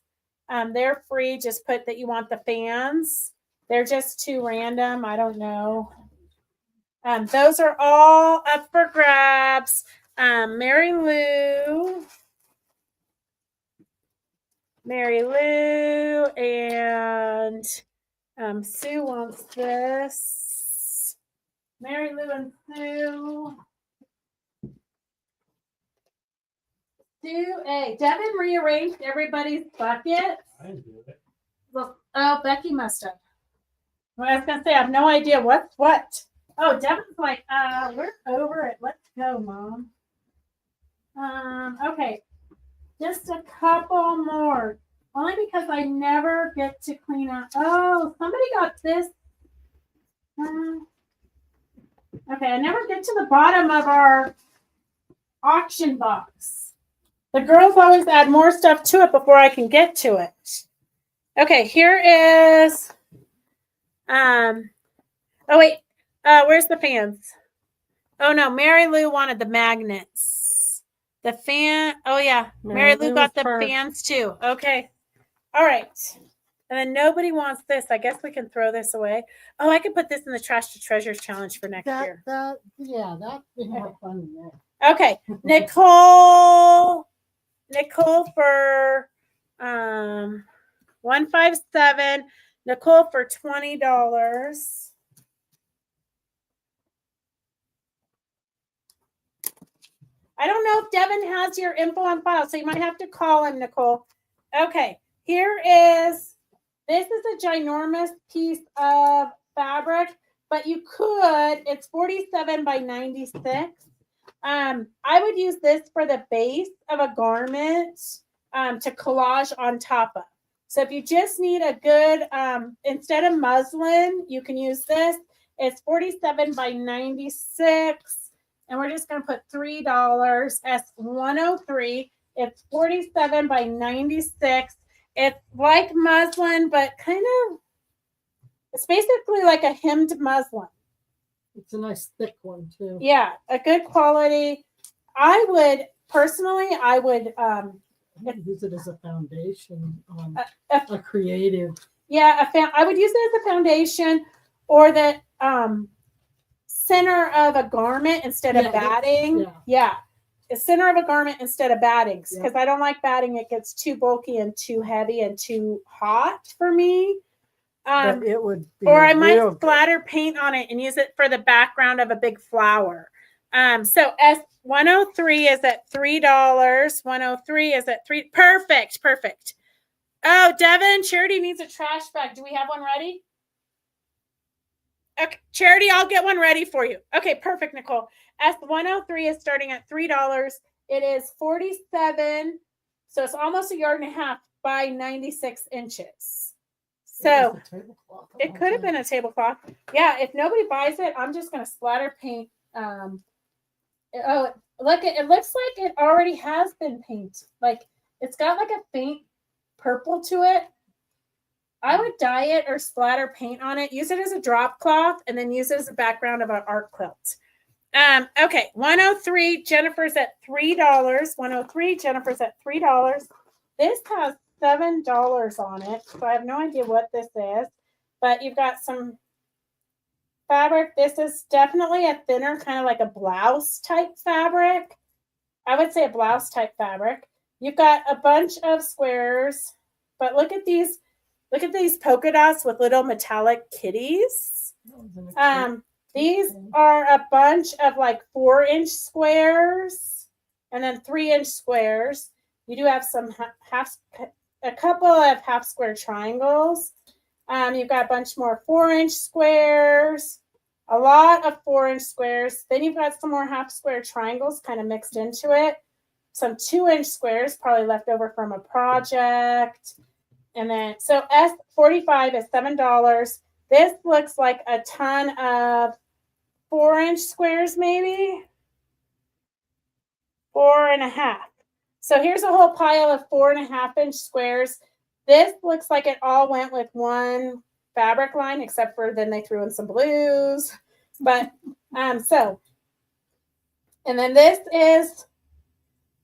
They're free. Just put that you want the fans. They're just too random. I don't know. Those are all up for grabs. Mary Lou, and Sue wants this. Mary Lou and Sue. Devin rearranged everybody's buckets. I didn't do it. Well, oh, Becky must have. Well, I was gonna say I have no idea what's what. Oh, Devin's like, we're over it. Let's go, Mom. Okay, just a couple more. Only because I never get to clean up. Oh, somebody got this. Okay, I never get to the bottom of our auction box. The girls always add more stuff to it before I can get to it. Okay, here is. Oh wait, where's the fans? Oh no, Mary Lou wanted the magnets. The fan. Oh yeah, Mary Lou got the fans too. Okay, all right. And then nobody wants this. I guess we can throw this away. Oh, I could put this in the Trash to Treasures challenge for next year. That'd be more fun. Okay, Nicole for 157. Nicole for $20. I don't know if Devin has your info on file, so you might have to call him, Nicole. Okay, here is. This is a ginormous piece of fabric, but you could. It's 47 by 96. I would use this for the base of a garment to collage on top of. So if you just need a good, instead of muslin, you can use this. It's 47 by 96. And we're just going to put $3 S103. It's 47 by 96. It's like muslin, but it's basically like a hemmed muslin. It's a nice thick one too. Yeah, a good quality. I would use it as a foundation on a creative. Yeah, I would use it as a foundation or the center of a garment instead of batting. Yeah. The center of a garment instead of batting, because I don't like batting. It gets too bulky and too heavy and too hot for me. But it would be or I might splatter paint on it and use it for the background of a big flower. So S103 is at $3. 103 is at $3. Perfect. Oh, Devin, Charity needs a trash bag. Do we have one ready? Okay, Charity, I'll get one ready for you. Okay, perfect, Nicole. S103 is starting at $3. It is 47, so it's almost 1.5 yards by 96 inches. So it could have been a tablecloth. Yeah, if nobody buys it, I'm just going to splatter paint. Look, it looks like it already has been painted. Like it's got like a faint purple to it. I would dye it or splatter paint on it. Use it as a drop cloth and then use it as a background of an art quilt. Okay, 103. Jennifer's at $3. 103. Jennifer's at $3. This has $7 on it, so I have no idea what this is. But you've got some fabric. This is definitely a thinner, kind of like a blouse type fabric. I would say a blouse type fabric. You've got a bunch of squares, but look at these. Look at these polka dots with little metallic kitties. These are a bunch of like 4-inch squares and then 3-inch squares. You do have some a couple of half square triangles. You've got a bunch more 4-inch squares, a lot of 4-inch squares. Then you've got some more half square triangles kind of mixed into it. Some 2-inch squares, probably left over from a project. And then, so S45 is $7. This looks like a ton of 4-inch squares, maybe 4.5. So here's a whole pile of 4.5-inch squares. This looks like it all went with one fabric line, except for then they threw in some blues. But so, and then this is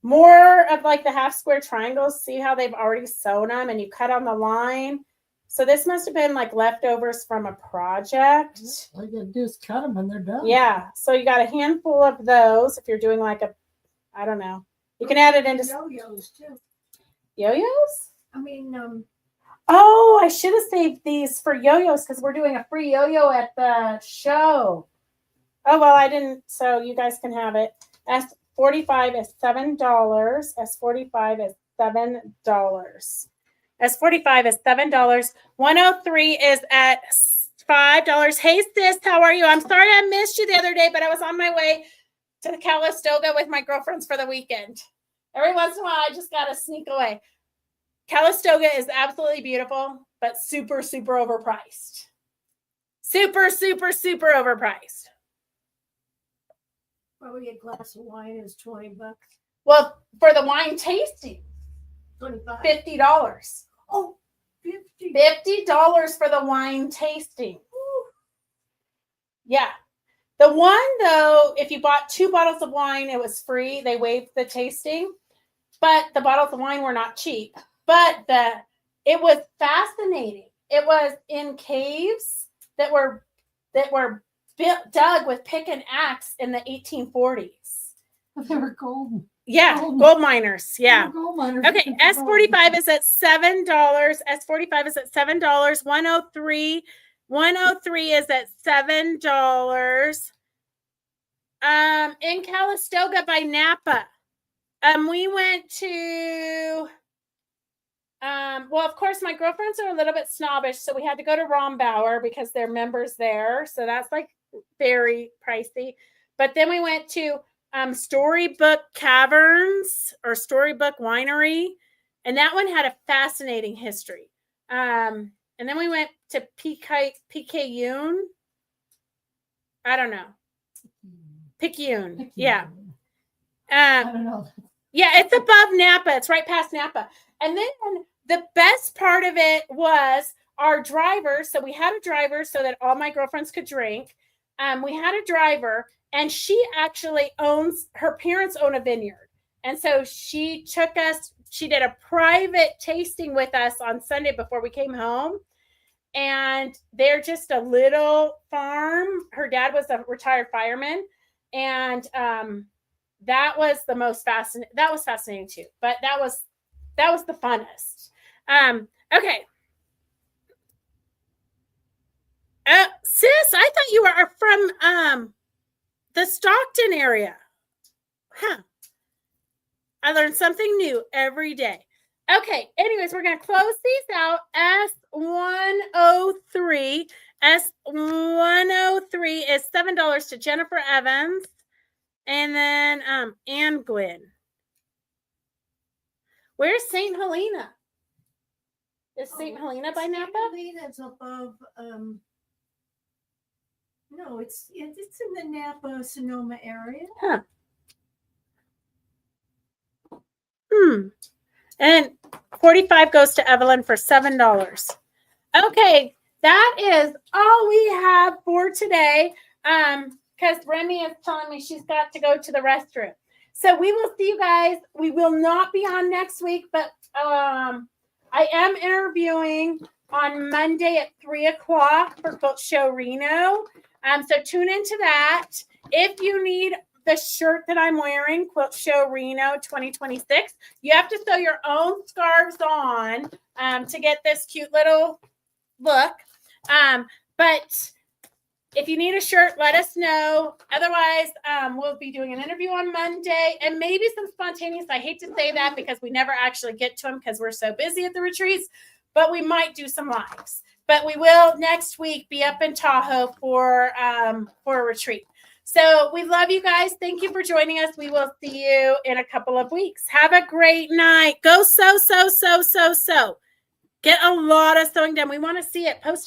more of like the half square triangles. See how they've already sewn them and you cut on the line. So this must have been like leftovers from a project. All you gotta do is cut them and they're done. Yeah. So you got a handful of those. If you're doing like a, I don't know, you can add it into Yo-yos too. yo-yos. I mean, Oh, I should have saved these for yo-yos because we're doing a free yo-yo at the show. Oh, well, I didn't. So you guys can have it. S45 is $7. S45 is $7. S45 is $7. 103 is at $5. Hey, sis, how are you? I'm sorry I missed you the other day, but I was on my way to the Calistoga with my girlfriends for the weekend. Every once in a while, I just got to sneak away. Calistoga is absolutely beautiful, but super, super overpriced. Super, super, super overpriced. probably a glass of wine is $20. Well, for the wine tasting, 25. $50. Oh, 50. $50 for the wine tasting. Yeah. The one, though, if you bought 2 bottles of wine, it was free. They waived the tasting, but the bottles of wine were not cheap. But it was fascinating. It was in caves that were dug with pick and axe in the 1840s. They were golden. Yeah, Gold- gold miners. Yeah. They were gold miners. Okay, S45 is at $7. S45 is at $7. 103 is at $7. In Calistoga by Napa. We went to well, of course, my girlfriends are a little bit snobbish, so we had to go to Rombauer because they're members there. So that's like very pricey. But then we went to Storybook Caverns or Storybook Winery, and that one had a fascinating history. And then we went to Picayune. I don't know. Picayune. Yeah. I don't know. Yeah, it's above Napa. It's right past Napa. And then the best part of it was our driver. So we had a driver so that all my girlfriends could drink. We had a driver, and she actually her parents own a vineyard. And so she took us, she did a private tasting with us on Sunday before we came home. And they're just a little farm. Her dad was a retired fireman. And that was the most fascinating. That was fascinating too. But that was the funnest. Okay. Sis, I thought you were from the Stockton area. Huh. I learned something new every day. Okay. Anyways, we're going to close these out. S103. S103 is $7 to Jennifer Evans. And then Ann Glenn. Where's St. Helena? Is St. Helena by Napa? St. Helena's above. No, it's in the Napa Sonoma area. Huh. And 45 goes to Evelyn for $7. Okay, that is all we have for today. Because Remy is telling me she's got to go to the restroom. So we will see you guys. We will not be on next week, but I am interviewing on Monday at 3:00 for Quilt Show Reno. So tune into that. If you need the shirt that I'm wearing, Quilt Show Reno 2026, you have to sew your own scarves on to get this cute little look. But if you need a shirt, let us know. Otherwise, we'll be doing an interview on Monday and maybe some spontaneous. I hate to say that because we never actually get to them because we're so busy at the retreats, but we might do some lives. But we will next week be up in Tahoe for a retreat. So we love you guys. Thank you for joining us. We will see you in a couple of weeks. Have a great night. Go sew. Get a lot of sewing done. We want to see it. Post